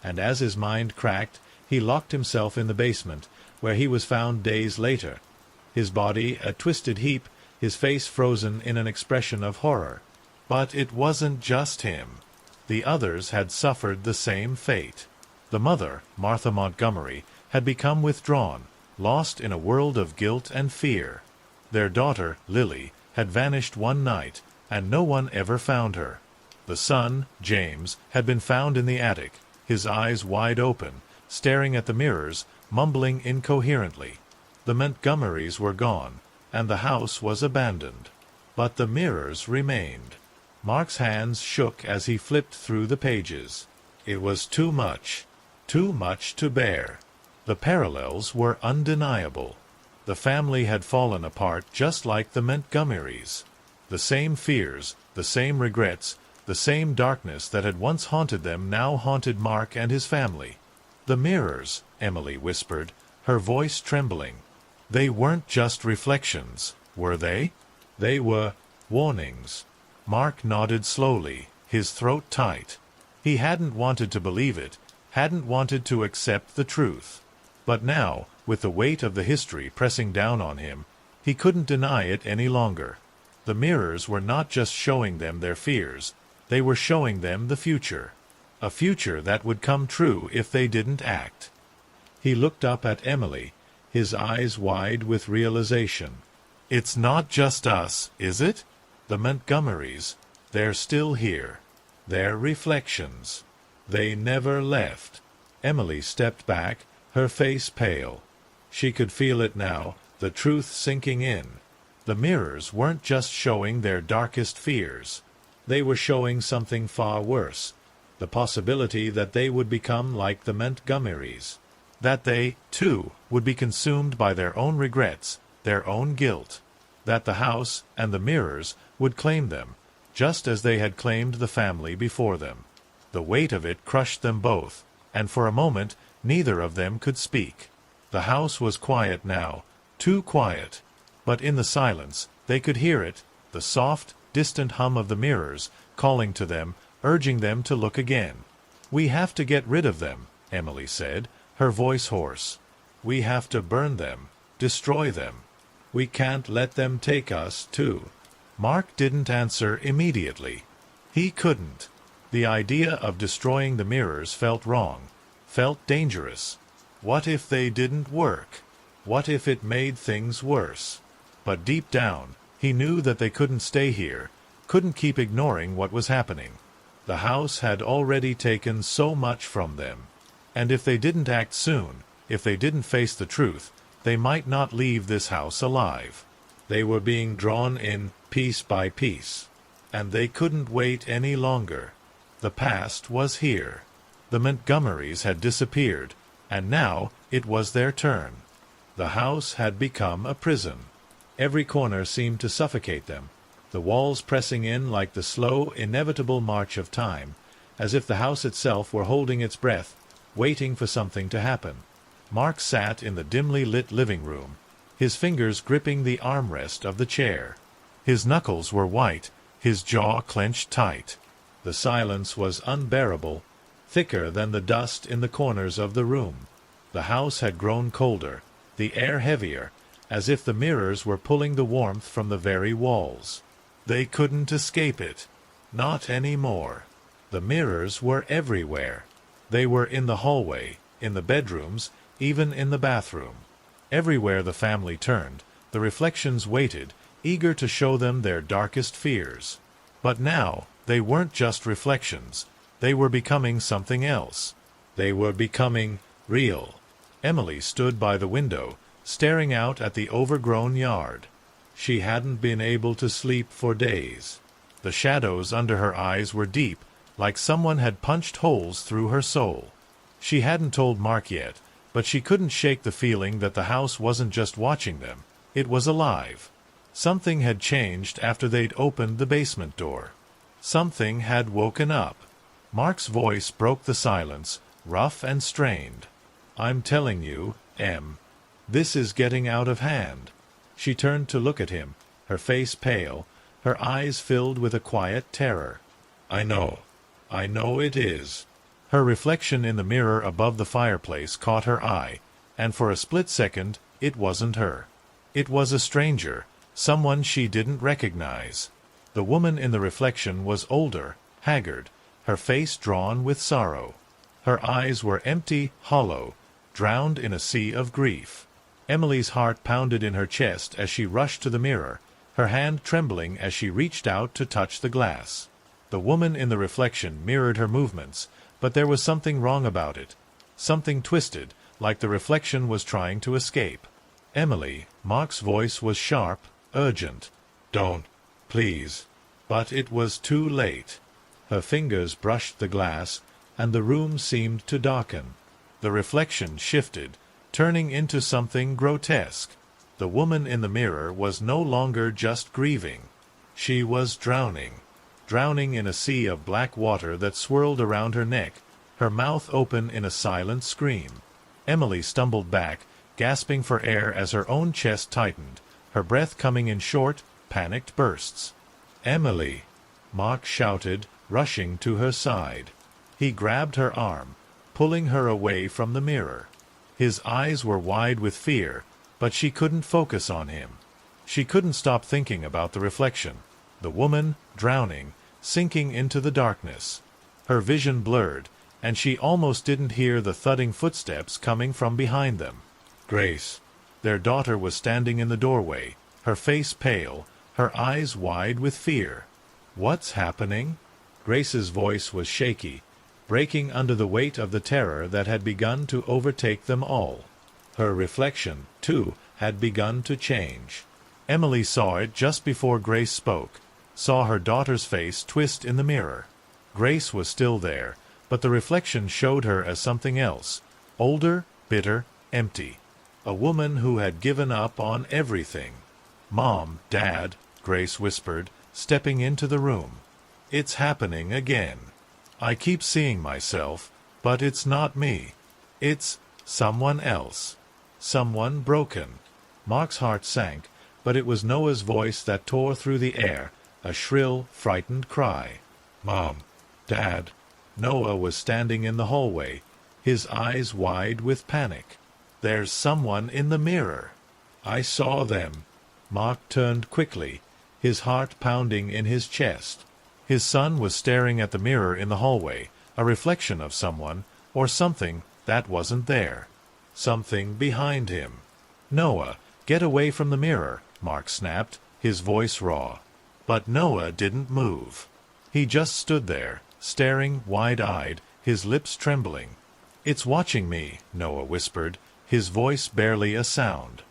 And as his mind cracked, he locked himself in the basement, where he was found days later. His body a twisted heap, his face frozen in an expression of horror. But it wasn't just him. The others had suffered the same fate. The mother, Martha Montgomery, had become withdrawn, lost in a world of guilt and fear. Their daughter, Lily, had vanished one night, and no one ever found her. The son, James, had been found in the attic, his eyes wide open, staring at the mirrors, mumbling incoherently. The Montgomerys were gone, and the house was abandoned. But the mirrors remained. Mark's hands shook as he flipped through the pages. It was too much to bear. The parallels were undeniable. The family had fallen apart just like the Montgomerys. The same fears, the same regrets, the same darkness that had once haunted them now haunted Mark and his family. The mirrors, Emily whispered, her voice trembling. They weren't just reflections, were they? They were warnings. Mark nodded slowly, his throat tight. He hadn't wanted to believe it, hadn't wanted to accept the truth. But now, with the weight of the history pressing down on him, he couldn't deny it any longer. The mirrors were not just showing them their fears, they were showing them the future. A future that would come true if they didn't act. He looked up at Emily, his eyes wide with realization. It's not just us, is it? The Montgomerys, they're still here. They're reflections. They never left. Emily stepped back, her face pale. She could feel it now, the truth sinking in. The mirrors weren't just showing their darkest fears. They were showing something far worse, the possibility that they would become like the Montgomerys, that they, too, would be consumed by their own regrets, their own guilt, that the house and the mirrors would claim them, just as they had claimed the family before them. The weight of it crushed them both, and for a moment neither of them could speak. The house was quiet now, too quiet, but in the silence they could hear it, the soft, distant hum of the mirrors, calling to them, urging them to look again. "We have to get rid of them," Emily said, her voice hoarse. We have to burn them, destroy them. We can't let them take us, too. Mark didn't answer immediately. He couldn't. The idea of destroying the mirrors felt wrong, felt dangerous. What if they didn't work? What if it made things worse? But deep down, he knew that they couldn't stay here, couldn't keep ignoring what was happening. The house had already taken so much from them. And if they didn't act soon, if they didn't face the truth, they might not leave this house alive. They were being drawn in piece by piece. And they couldn't wait any longer. The past was here. The Montgomerys had disappeared, and now it was their turn. The house had become a prison. Every corner seemed to suffocate them, the walls pressing in like the slow, inevitable march of time, as if the house itself were holding its breath, waiting for something to happen. Mark sat in the dimly lit living room, his fingers gripping the armrest of the chair. His knuckles were white, his jaw clenched tight. The silence was unbearable, thicker than the dust in the corners of the room. The house had grown colder, the air heavier, as if the mirrors were pulling the warmth from the very walls. They couldn't escape it. Not any more. The mirrors were everywhere. They were in the hallway, in the bedrooms, even in the bathroom. Everywhere the family turned, the reflections waited, eager to show them their darkest fears. But now, they weren't just reflections. They were becoming something else. They were becoming real. Emily stood by the window, staring out at the overgrown yard. She hadn't been able to sleep for days. The shadows under her eyes were deep, like someone had punched holes through her soul. She hadn't told Mark yet, but she couldn't shake the feeling that the house wasn't just watching them. It was alive. Something had changed after they'd opened the basement door. Something had woken up. Mark's voice broke the silence, rough and strained. "I'm telling you, Em, this is getting out of hand." She turned to look at him, her face pale, her eyes filled with a quiet terror. I know it is." Her reflection in the mirror above the fireplace caught her eye, and for a split second it wasn't her. It was a stranger, someone she didn't recognize. The woman in the reflection was older, haggard, her face drawn with sorrow. Her eyes were empty, hollow, drowned in a sea of grief. Emily's heart pounded in her chest as she rushed to the mirror, her hand trembling as she reached out to touch the glass. The woman in the reflection mirrored her movements, but there was something wrong about it, something twisted, like the reflection was trying to escape. "Emily," Mark's voice was sharp, urgent. "Don't, please." But it was too late. Her fingers brushed the glass, and the room seemed to darken. The reflection shifted, turning into something grotesque. The woman in the mirror was no longer just grieving. She was drowning in a sea of black water that swirled around her neck, her mouth open in a silent scream. Emily stumbled back, gasping for air as her own chest tightened, her breath coming in short, panicked bursts. "Emily!" Mark shouted, rushing to her side. He grabbed her arm, pulling her away from the mirror. His eyes were wide with fear, but she couldn't focus on him. She couldn't stop thinking about the reflection, the woman drowning, sinking into the darkness. Her vision blurred, and she almost didn't hear the thudding footsteps coming from behind them. Grace. Their daughter was standing in the doorway, her face pale, her eyes wide with fear. "What's happening?" Grace's voice was shaky, breaking under the weight of the terror that had begun to overtake them all. Her reflection, too, had begun to change. Emily saw it just before Grace spoke, saw her daughter's face twist in the mirror. Grace was still there, but the reflection showed her as something else, older, bitter, empty. A woman who had given up on everything. "Mom, Dad," Grace whispered, stepping into the room. "It's happening again. I keep seeing myself, but it's not me. It's someone else. Someone broken." Mark's heart sank, but it was Noah's voice that tore through the air, a shrill, frightened cry. "Mom, Dad." Noah was standing in the hallway, his eyes wide with panic. There's someone in the mirror. I saw them. Mark turned quickly, his heart pounding in his chest. His son was staring at the mirror in the hallway, a reflection of someone, or something, that wasn't there. Something behind him. "Noah, get away from the mirror," Mark snapped, his voice raw. But Noah didn't move. He just stood there, staring wide-eyed, his lips trembling. "It's watching me," Noah whispered, his voice barely a sound.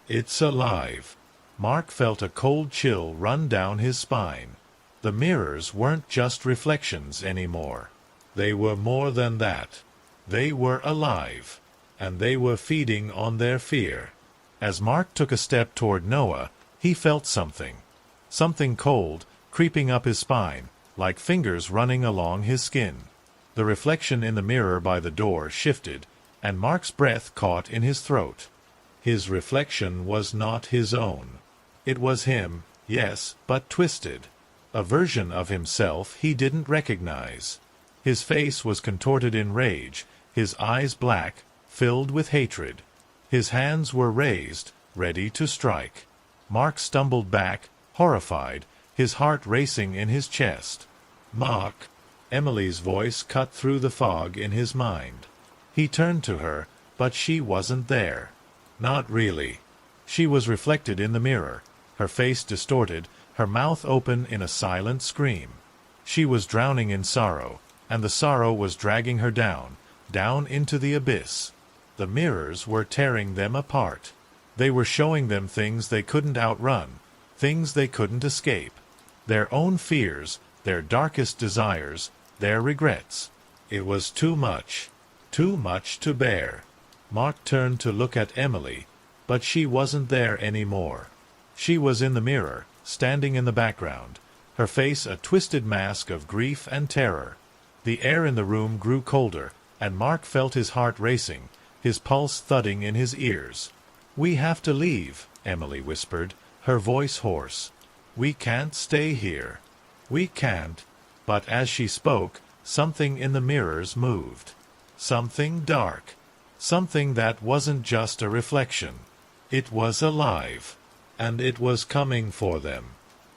"It's alive." Mark felt a cold chill run down his spine. The mirrors weren't just reflections anymore. They were more than that. They were alive, and they were feeding on their fear. As Mark took a step toward Noah, he felt something. Something cold, creeping up his spine, like fingers running along his skin. The reflection in the mirror by the door shifted, and Mark's breath caught in his throat. His reflection was not his own. It was him, yes, but twisted. A version of himself he didn't recognize. His face was contorted in rage, his eyes black, filled with hatred. His hands were raised, ready to strike. Mark stumbled back, horrified, his heart racing in his chest. "Mark!" Emily's voice cut through the fog in his mind. He turned to her, but she wasn't there. Not really. She was reflected in the mirror, her face distorted, her mouth open in a silent scream. She was drowning in sorrow, and the sorrow was dragging her down, down into the abyss. The mirrors were tearing them apart. They were showing them things they couldn't outrun, things they couldn't escape. Their own fears, their darkest desires, their regrets. It was too much to bear. Mark turned to look at Emily, but she wasn't there anymore. She was in the mirror, standing in the background, her face a twisted mask of grief and terror. The air in the room grew colder, and Mark felt his heart racing, his pulse thudding in his ears. "We have to leave," Emily whispered, her voice hoarse. "We can't stay here. We can't." But as she spoke, something in the mirrors moved. Something dark. Something that wasn't just a reflection. It was alive. And it was coming for them.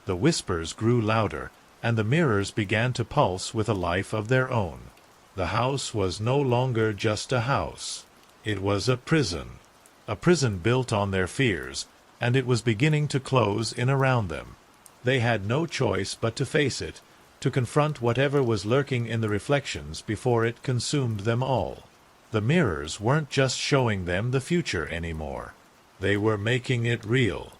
The whispers grew louder, and the mirrors began to pulse with a life of their own. The house was no longer just a house. It was a prison built on their fears, and it was beginning to close in around them. They had no choice but to face it, to confront whatever was lurking in the reflections before it consumed them all. The mirrors weren't just showing them the future anymore. They were making it real.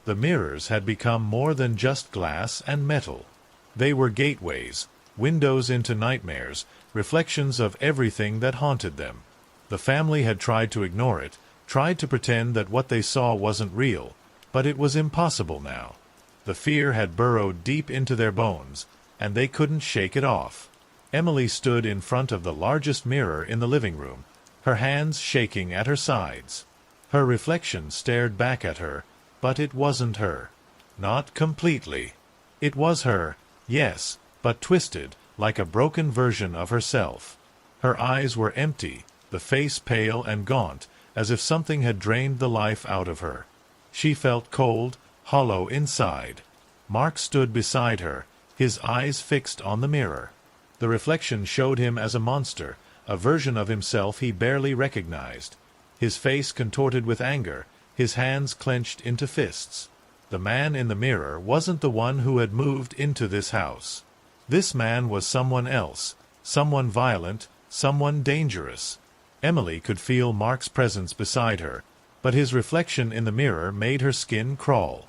The mirrors had become more than just glass and metal. They were gateways, windows into nightmares, reflections of everything that haunted them. The family had tried to ignore it, tried to pretend that what they saw wasn't real, but it was impossible now. The fear had burrowed deep into their bones, and they couldn't shake it off. Emily stood in front of the largest mirror in the living room, her hands shaking at her sides. Her reflection stared back at her, but it wasn't her. Not completely. It was her, yes, but twisted, like a broken version of herself. Her eyes were empty, the face pale and gaunt, as if something had drained the life out of her. She felt cold, hollow inside. Mark stood beside her, his eyes fixed on the mirror. The reflection showed him as a monster, a version of himself he barely recognized. His face contorted with anger, his hands clenched into fists. The man in the mirror wasn't the one who had moved into this house. This man was someone else, someone violent, someone dangerous. Emily could feel Mark's presence beside her, but his reflection in the mirror made her skin crawl.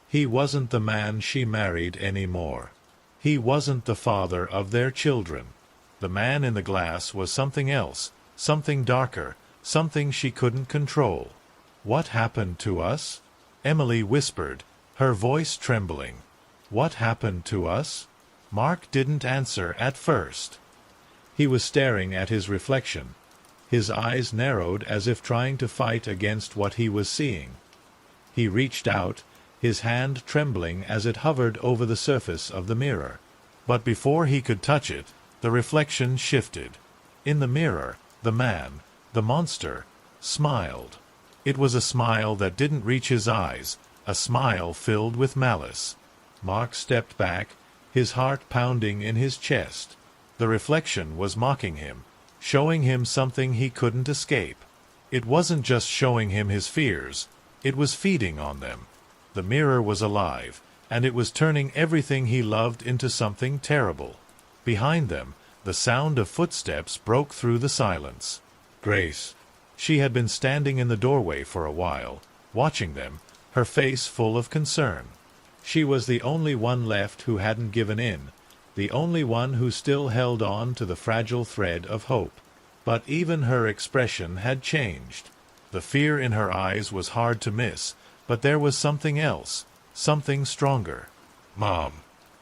He wasn't the man she married anymore. He wasn't the father of their children. The man in the glass was something else, something darker, something she couldn't control. "What happened to us?" Emily whispered, her voice trembling. "What happened to us?" Mark didn't answer at first. He was staring at his reflection. His eyes narrowed as if trying to fight against what he was seeing. He reached out, his hand trembling as it hovered over the surface of the mirror. But before he could touch it, the reflection shifted. In the mirror, the man, the monster, smiled. It was a smile that didn't reach his eyes, a smile filled with malice. Mark stepped back, his heart pounding in his chest. The reflection was mocking him, showing him something he couldn't escape. It wasn't just showing him his fears, it was feeding on them. The mirror was alive, and it was turning everything he loved into something terrible. Behind them, the sound of footsteps broke through the silence. Grace. She had been standing in the doorway for a while, watching them, her face full of concern. She was the only one left who hadn't given in, the only one who still held on to the fragile thread of hope. But even her expression had changed. The fear in her eyes was hard to miss, but there was something else, something stronger. "Mom."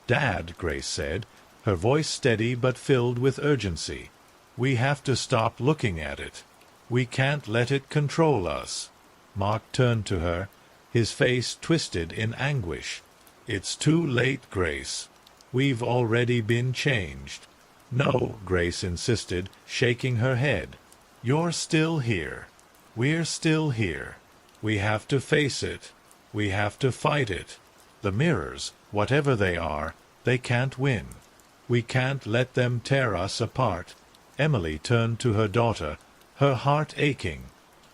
"Dad," Grace said, her voice steady but filled with urgency. "We have to stop looking at it. We can't let it control us." Mark turned to her, his face twisted in anguish. "It's too late, Grace. We've already been changed." "No," Grace insisted, shaking her head. "You're still here. We're still here. We have to face it. We have to fight it. The mirrors, whatever they are, they can't win. We can't let them tear us apart." Emily turned to her daughter, her heart aching.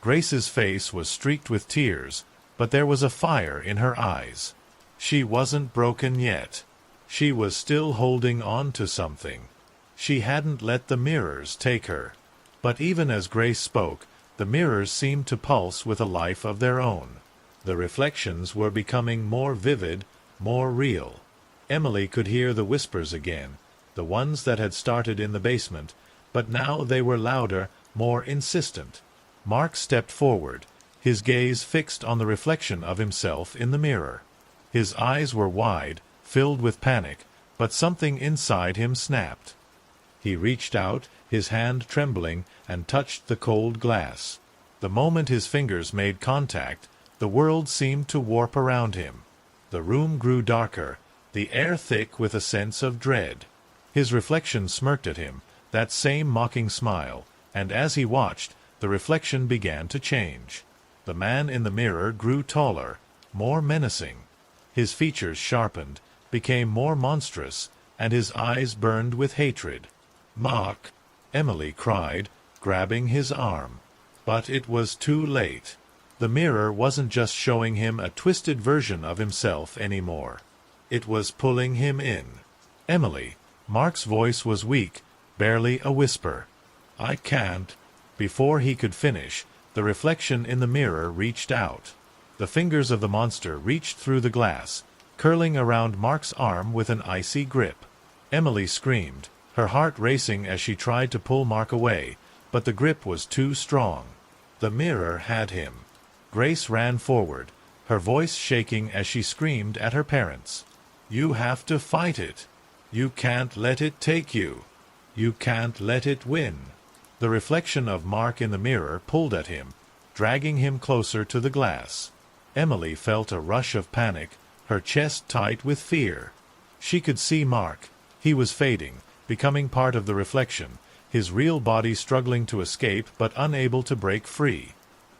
Grace's face was streaked with tears, but there was a fire in her eyes. She wasn't broken yet. She was still holding on to something. She hadn't let the mirrors take her. But even as Grace spoke, the mirrors seemed to pulse with a life of their own. The reflections were becoming more vivid, more real. Emily could hear the whispers again, the ones that had started in the basement, but now they were louder, more insistent. Mark stepped forward, his gaze fixed on the reflection of himself in the mirror. His eyes were wide, filled with panic, but something inside him snapped. He reached out, his hand trembling, and touched the cold glass. The moment his fingers made contact, the world seemed to warp around him. The room grew darker, the air thick with a sense of dread. His reflection smirked at him, that same mocking smile, and as he watched, the reflection began to change. The man in the mirror grew taller, more menacing. His features sharpened, became more monstrous, and his eyes burned with hatred. "Mark!" Emily cried, grabbing his arm. But it was too late. The mirror wasn't just showing him a twisted version of himself anymore. It was pulling him in. "Emily!" Mark's voice was weak, barely a whisper. "I can't." Before he could finish, the reflection in the mirror reached out. The fingers of the monster reached through the glass, curling around Mark's arm with an icy grip. Emily screamed, her heart racing as she tried to pull Mark away, but the grip was too strong. The mirror had him. Grace ran forward, her voice shaking as she screamed at her parents. "You have to fight it. You can't let it take you. You can't let it win." The reflection of Mark in the mirror pulled at him, dragging him closer to the glass. Emily felt a rush of panic, her chest tight with fear. She could see Mark. He was fading, becoming part of the reflection, his real body struggling to escape but unable to break free.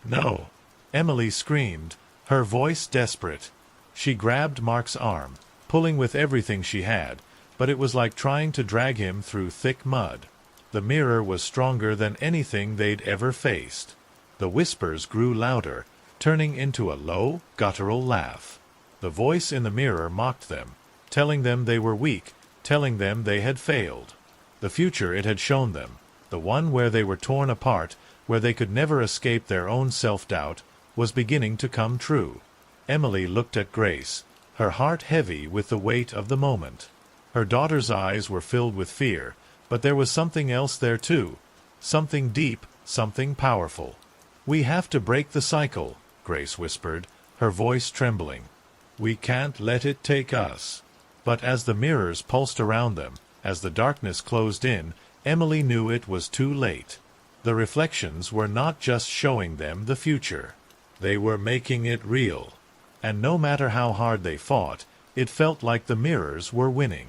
"No!" Emily screamed, her voice desperate. She grabbed Mark's arm, pulling with everything she had, but it was like trying to drag him through thick mud. The mirror was stronger than anything they'd ever faced. The whispers grew louder, turning into a low, guttural laugh. The voice in the mirror mocked them, telling them they were weak, telling them they had failed. The future it had shown them, the one where they were torn apart, where they could never escape their own self-doubt, was beginning to come true. Emily looked at Grace, her heart heavy with the weight of the moment. Her daughter's eyes were filled with fear, but there was something else there too, something deep, something powerful. "We have to break the cycle," Grace whispered, her voice trembling. "We can't let it take us." But as the mirrors pulsed around them, as the darkness closed in, Emily knew it was too late. The reflections were not just showing them the future. They were making it real. And no matter how hard they fought, it felt like the mirrors were winning.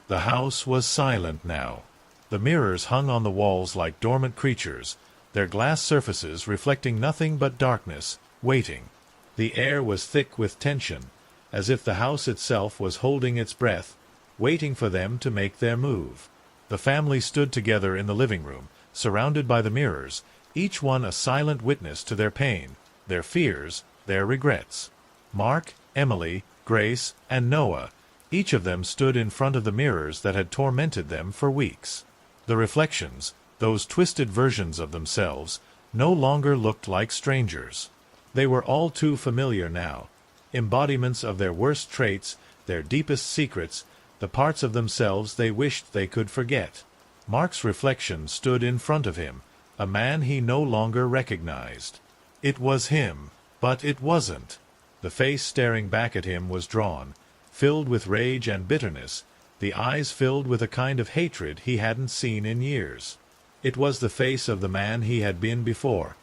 The house was silent now. The mirrors hung on the walls like dormant creatures, their glass surfaces reflecting nothing but darkness, waiting. The air was thick with tension, as if the house itself was holding its breath, waiting for them to make their move. The family stood together in the living room, surrounded by the mirrors, each one a silent witness to their pain, their fears, their regrets. Mark, Emily, Grace, and Noah, each of them stood in front of the mirrors that had tormented them for weeks. The reflections, those twisted versions of themselves, no longer looked like strangers. They were all too familiar now, embodiments of their worst traits, their deepest secrets, the parts of themselves they wished they could forget. Mark's reflection stood in front of him, a man he no longer recognized. It was him, but it wasn't. The face staring back at him was drawn, filled with rage and bitterness, the eyes filled with a kind of hatred he hadn't seen in years. It was the face of the man he had been before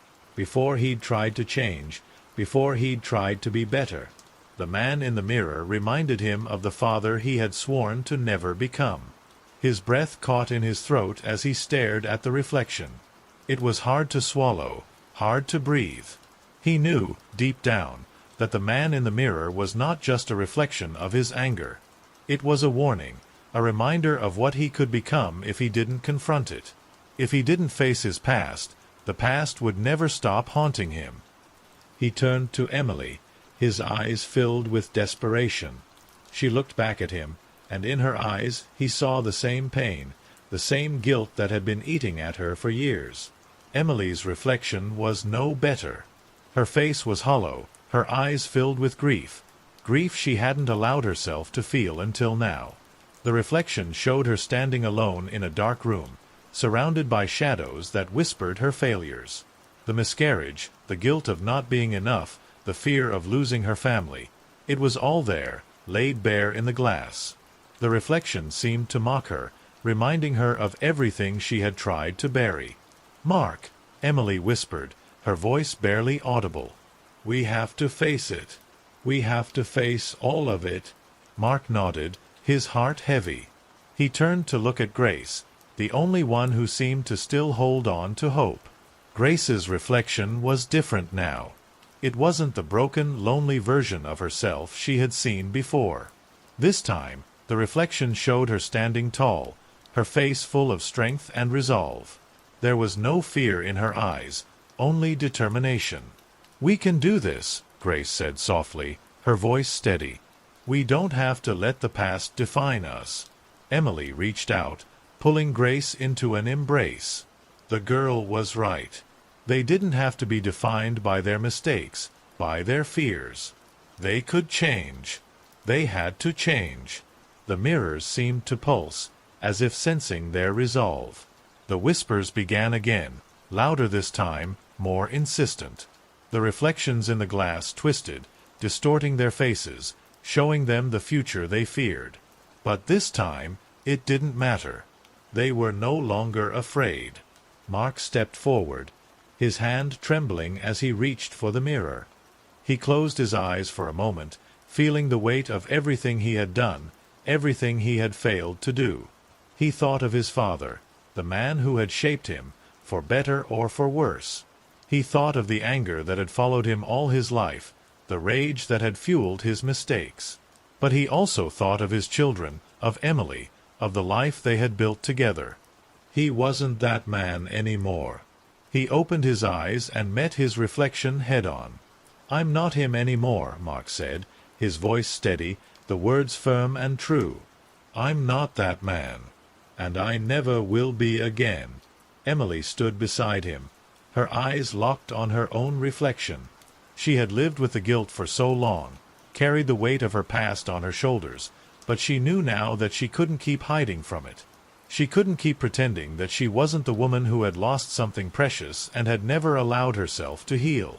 he'd tried to change, before he'd tried to be better. The man in the mirror reminded him of the father he had sworn to never become. His breath caught in his throat as he stared at the reflection. It was hard to swallow, hard to breathe. He knew, deep down, that the man in the mirror was not just a reflection of his anger. It was a warning, a reminder of what he could become if he didn't confront it. If he didn't face his past, the past would never stop haunting him. He turned to Emily, his eyes filled with desperation. She looked back at him, and in her eyes he saw the same pain, the same guilt that had been eating at her for years. Emily's reflection was no better. Her face was hollow, her eyes filled with grief she hadn't allowed herself to feel until now. The reflection showed her standing alone in a dark room, surrounded by shadows that whispered her failures. The miscarriage, the guilt of not being enough, the fear of losing her family, it was all there, laid bare in the glass. The reflection seemed to mock her, reminding her of everything she had tried to bury. "Mark," Emily whispered, her voice barely audible. "We have to face it. We have to face all of it." Mark nodded, his heart heavy. He turned to look at Grace, the only one who seemed to still hold on to hope. Grace's reflection was different now. It wasn't the broken, lonely version of herself she had seen before. This time, the reflection showed her standing tall, her face full of strength and resolve. There was no fear in her eyes, only determination. "We can do this," Grace said softly, her voice steady. "We don't have to let the past define us." Emily reached out, pulling Grace into an embrace. The girl was right. They didn't have to be defined by their mistakes, by their fears. They could change. They had to change. The mirrors seemed to pulse, as if sensing their resolve. The whispers began again, louder this time, more insistent. The reflections in the glass twisted, distorting their faces, showing them the future they feared. But this time, it didn't matter. They were no longer afraid. Mark stepped forward, his hand trembling as he reached for the mirror. He closed his eyes for a moment, feeling the weight of everything he had done, everything he had failed to do. He thought of his father, the man who had shaped him, for better or for worse. He thought of the anger that had followed him all his life, the rage that had fueled his mistakes. But he also thought of his children, of Emily, of the life they had built together. He wasn't that man anymore. He opened his eyes and met his reflection head-on. "I'm not him anymore," Mark said, his voice steady, the words firm and true. "I'm not that man. And I never will be again." Emily stood beside him, her eyes locked on her own reflection. She had lived with the guilt for so long, carried the weight of her past on her shoulders, but she knew now that she couldn't keep hiding from it. She couldn't keep pretending that she wasn't the woman who had lost something precious and had never allowed herself to heal.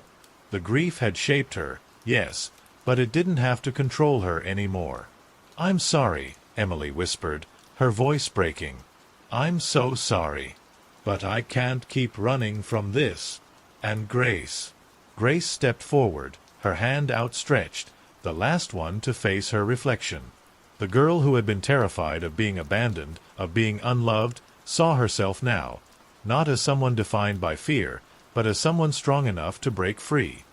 The grief had shaped her, yes, but it didn't have to control her anymore. "I'm sorry," Emily whispered, her voice breaking. "I'm so sorry. But I can't keep running from this." And Grace. Grace stepped forward, her hand outstretched, the last one to face her reflection. The girl who had been terrified of being abandoned, of being unloved, saw herself now, not as someone defined by fear, but as someone strong enough to break free.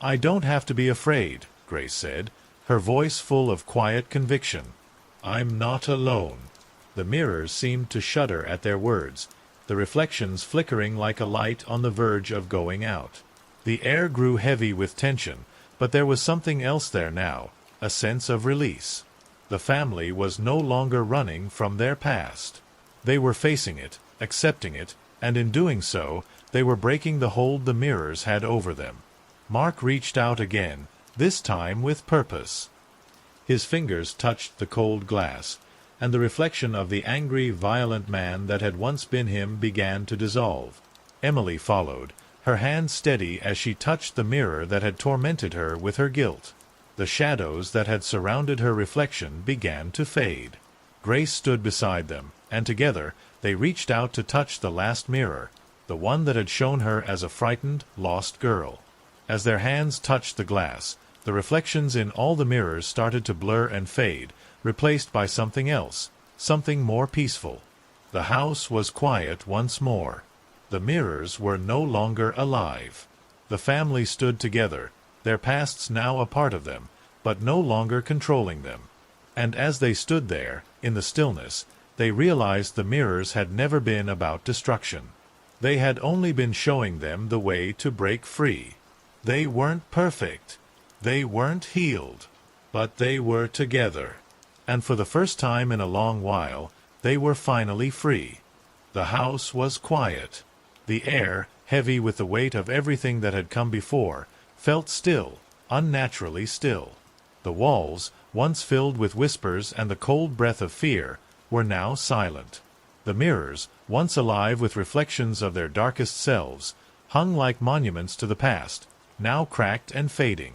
"I don't have to be afraid," Grace said, her voice full of quiet conviction. "I'm not alone." The mirrors seemed to shudder at their words, the reflections flickering like a light on the verge of going out. The air grew heavy with tension, but there was something else there now, a sense of release. The family was no longer running from their past. They were facing it, accepting it, and in doing so, they were breaking the hold the mirrors had over them. Mark reached out again, this time with purpose. His fingers touched the cold glass, and the reflection of the angry, violent man that had once been him began to dissolve. Emily followed, her hand steady as she touched the mirror that had tormented her with her guilt. The shadows that had surrounded her reflection began to fade. Grace stood beside them, and together they reached out to touch the last mirror, the one that had shown her as a frightened, lost girl. As their hands touched the glass, the reflections in all the mirrors started to blur and fade, replaced by something else, something more peaceful. The house was quiet once more. The mirrors were no longer alive. The family stood together, their pasts now a part of them, but no longer controlling them. And as they stood there, in the stillness, they realized the mirrors had never been about destruction. They had only been showing them the way to break free. They weren't perfect. They weren't healed. But they were together. And for the first time in a long while, they were finally free. The house was quiet. The air, heavy with the weight of everything that had come before, felt still, unnaturally still. The walls, once filled with whispers and the cold breath of fear, were now silent. The mirrors, once alive with reflections of their darkest selves, hung like monuments to the past, now cracked and fading.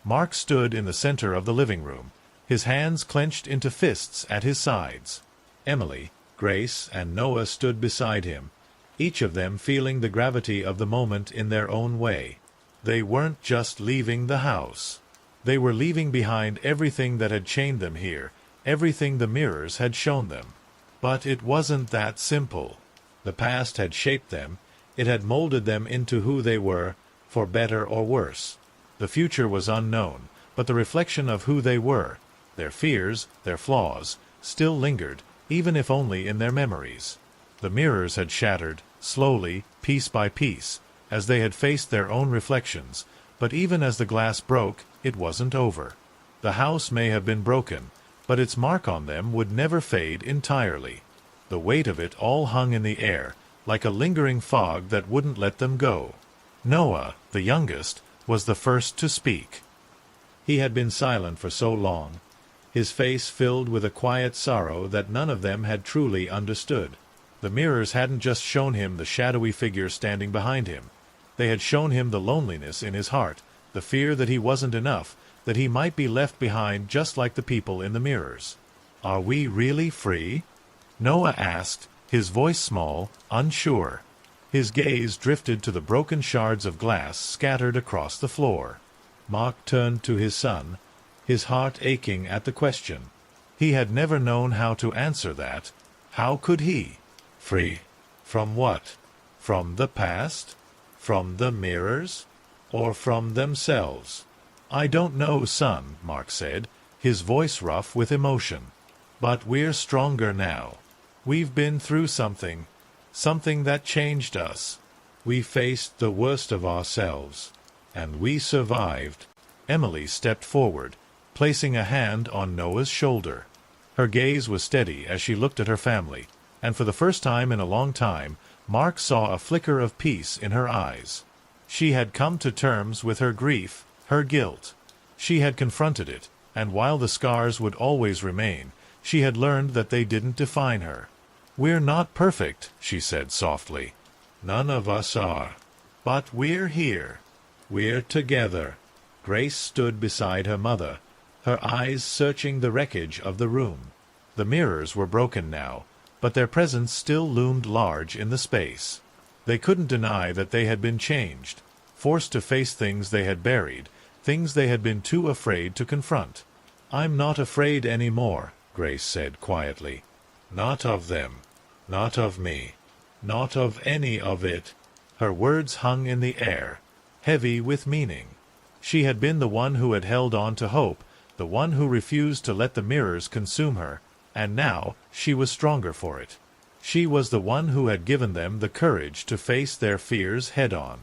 Mark stood in the center of the living room, his hands clenched into fists at his sides. Emily, Grace, and Noah stood beside him, each of them feeling the gravity of the moment in their own way. They weren't just leaving the house. They were leaving behind everything that had chained them here, everything the mirrors had shown them. But it wasn't that simple. The past had shaped them, it had molded them into who they were, for better or worse. The future was unknown, but the reflection of who they were, their fears, their flaws, still lingered, even if only in their memories. The mirrors had shattered, slowly, piece by piece, as they had faced their own reflections, but even as the glass broke, it wasn't over. The house may have been broken, but its mark on them would never fade entirely. The weight of it all hung in the air, like a lingering fog that wouldn't let them go. Noah, the youngest, was the first to speak. He had been silent for so long, his face filled with a quiet sorrow that none of them had truly understood. The mirrors hadn't just shown him the shadowy figure standing behind him. They had shown him the loneliness in his heart, the fear that he wasn't enough, that he might be left behind just like the people in the mirrors. "Are we really free?" Noah asked, his voice small, unsure. His gaze drifted to the broken shards of glass scattered across the floor. Mark turned to his son, his heart aching at the question. He had never known how to answer that. How could he? Free? From what? From the past? From the mirrors? Or from themselves? "I don't know, son," Mark said, his voice rough with emotion. "But we're stronger now. We've been through something that changed us. We faced the worst of ourselves. And we survived." Emily stepped forward, placing a hand on Noah's shoulder. Her gaze was steady as she looked at her family, and for the first time in a long time, Mark saw a flicker of peace in her eyes. She had come to terms with her grief, her guilt. She had confronted it, and while the scars would always remain, she had learned that they didn't define her. "We're not perfect," she said softly. "None of us are. But we're here. We're together." Grace stood beside her mother, her eyes searching the wreckage of the room. The mirrors were broken now, but their presence still loomed large in the space. They couldn't deny that they had been changed, forced to face things they had buried, things they had been too afraid to confront. "I'm not afraid any more," Grace said quietly. "Not of them. Not of me. Not of any of it. Her words hung in the air, heavy with meaning. She had been the one who had held on to hope, the one who refused to let the mirrors consume her, and now she was stronger for it. She was the one who had given them the courage to face their fears head-on.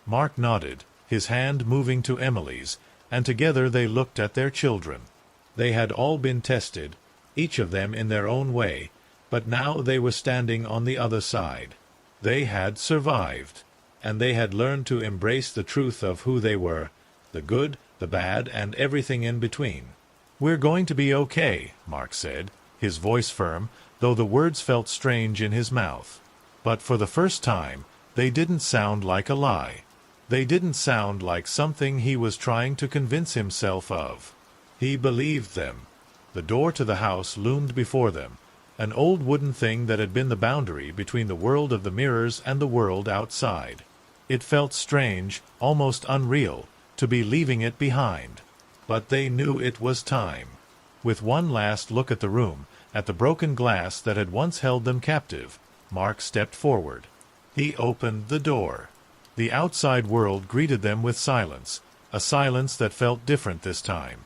Mark nodded, his hand moving to Emily's, and together they looked at their children. They had all been tested, each of them in their own way, but now they were standing on the other side. They had survived, and they had learned to embrace the truth of who they were, the good, the bad, and everything in between. "We're going to be okay," Mark said, his voice firm, though the words felt strange in his mouth. But for the first time, they didn't sound like a lie. They didn't sound like something he was trying to convince himself of. He believed them. The door to the house loomed before them, an old wooden thing that had been the boundary between the world of the mirrors and the world outside. It felt strange, almost unreal, to be leaving it behind. But they knew it was time. With one last look at the room, at the broken glass that had once held them captive, Mark stepped forward. He opened the door. The outside world greeted them with silence, a silence that felt different this time.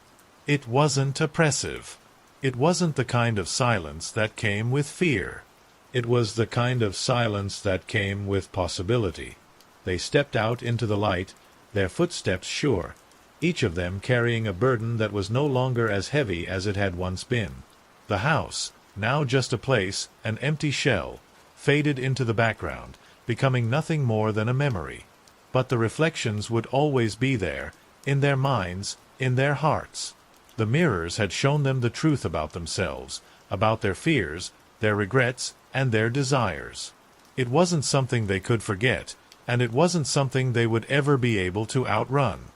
It wasn't oppressive. It wasn't the kind of silence that came with fear. It was the kind of silence that came with possibility. They stepped out into the light, their footsteps sure, each of them carrying a burden that was no longer as heavy as it had once been. The house, now just a place, an empty shell, faded into the background, becoming nothing more than a memory. But the reflections would always be there, in their minds, in their hearts. The mirrors had shown them the truth about themselves, about their fears, their regrets, and their desires. It wasn't something they could forget, and it wasn't something they would ever be able to outrun.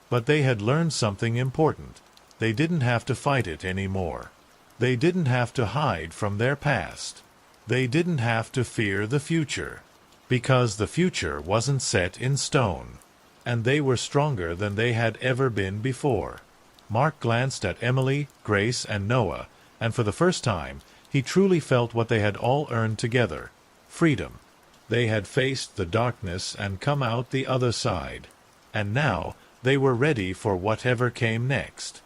But they had learned something important. They didn't have to fight it anymore. They didn't have to hide from their past. They didn't have to fear the future. Because the future wasn't set in stone. And they were stronger than they had ever been before. Mark glanced at Emily, Grace, and Noah, and for the first time, he truly felt what they had all earned together: freedom. They had faced the darkness and come out the other side. And now they were ready for whatever came next.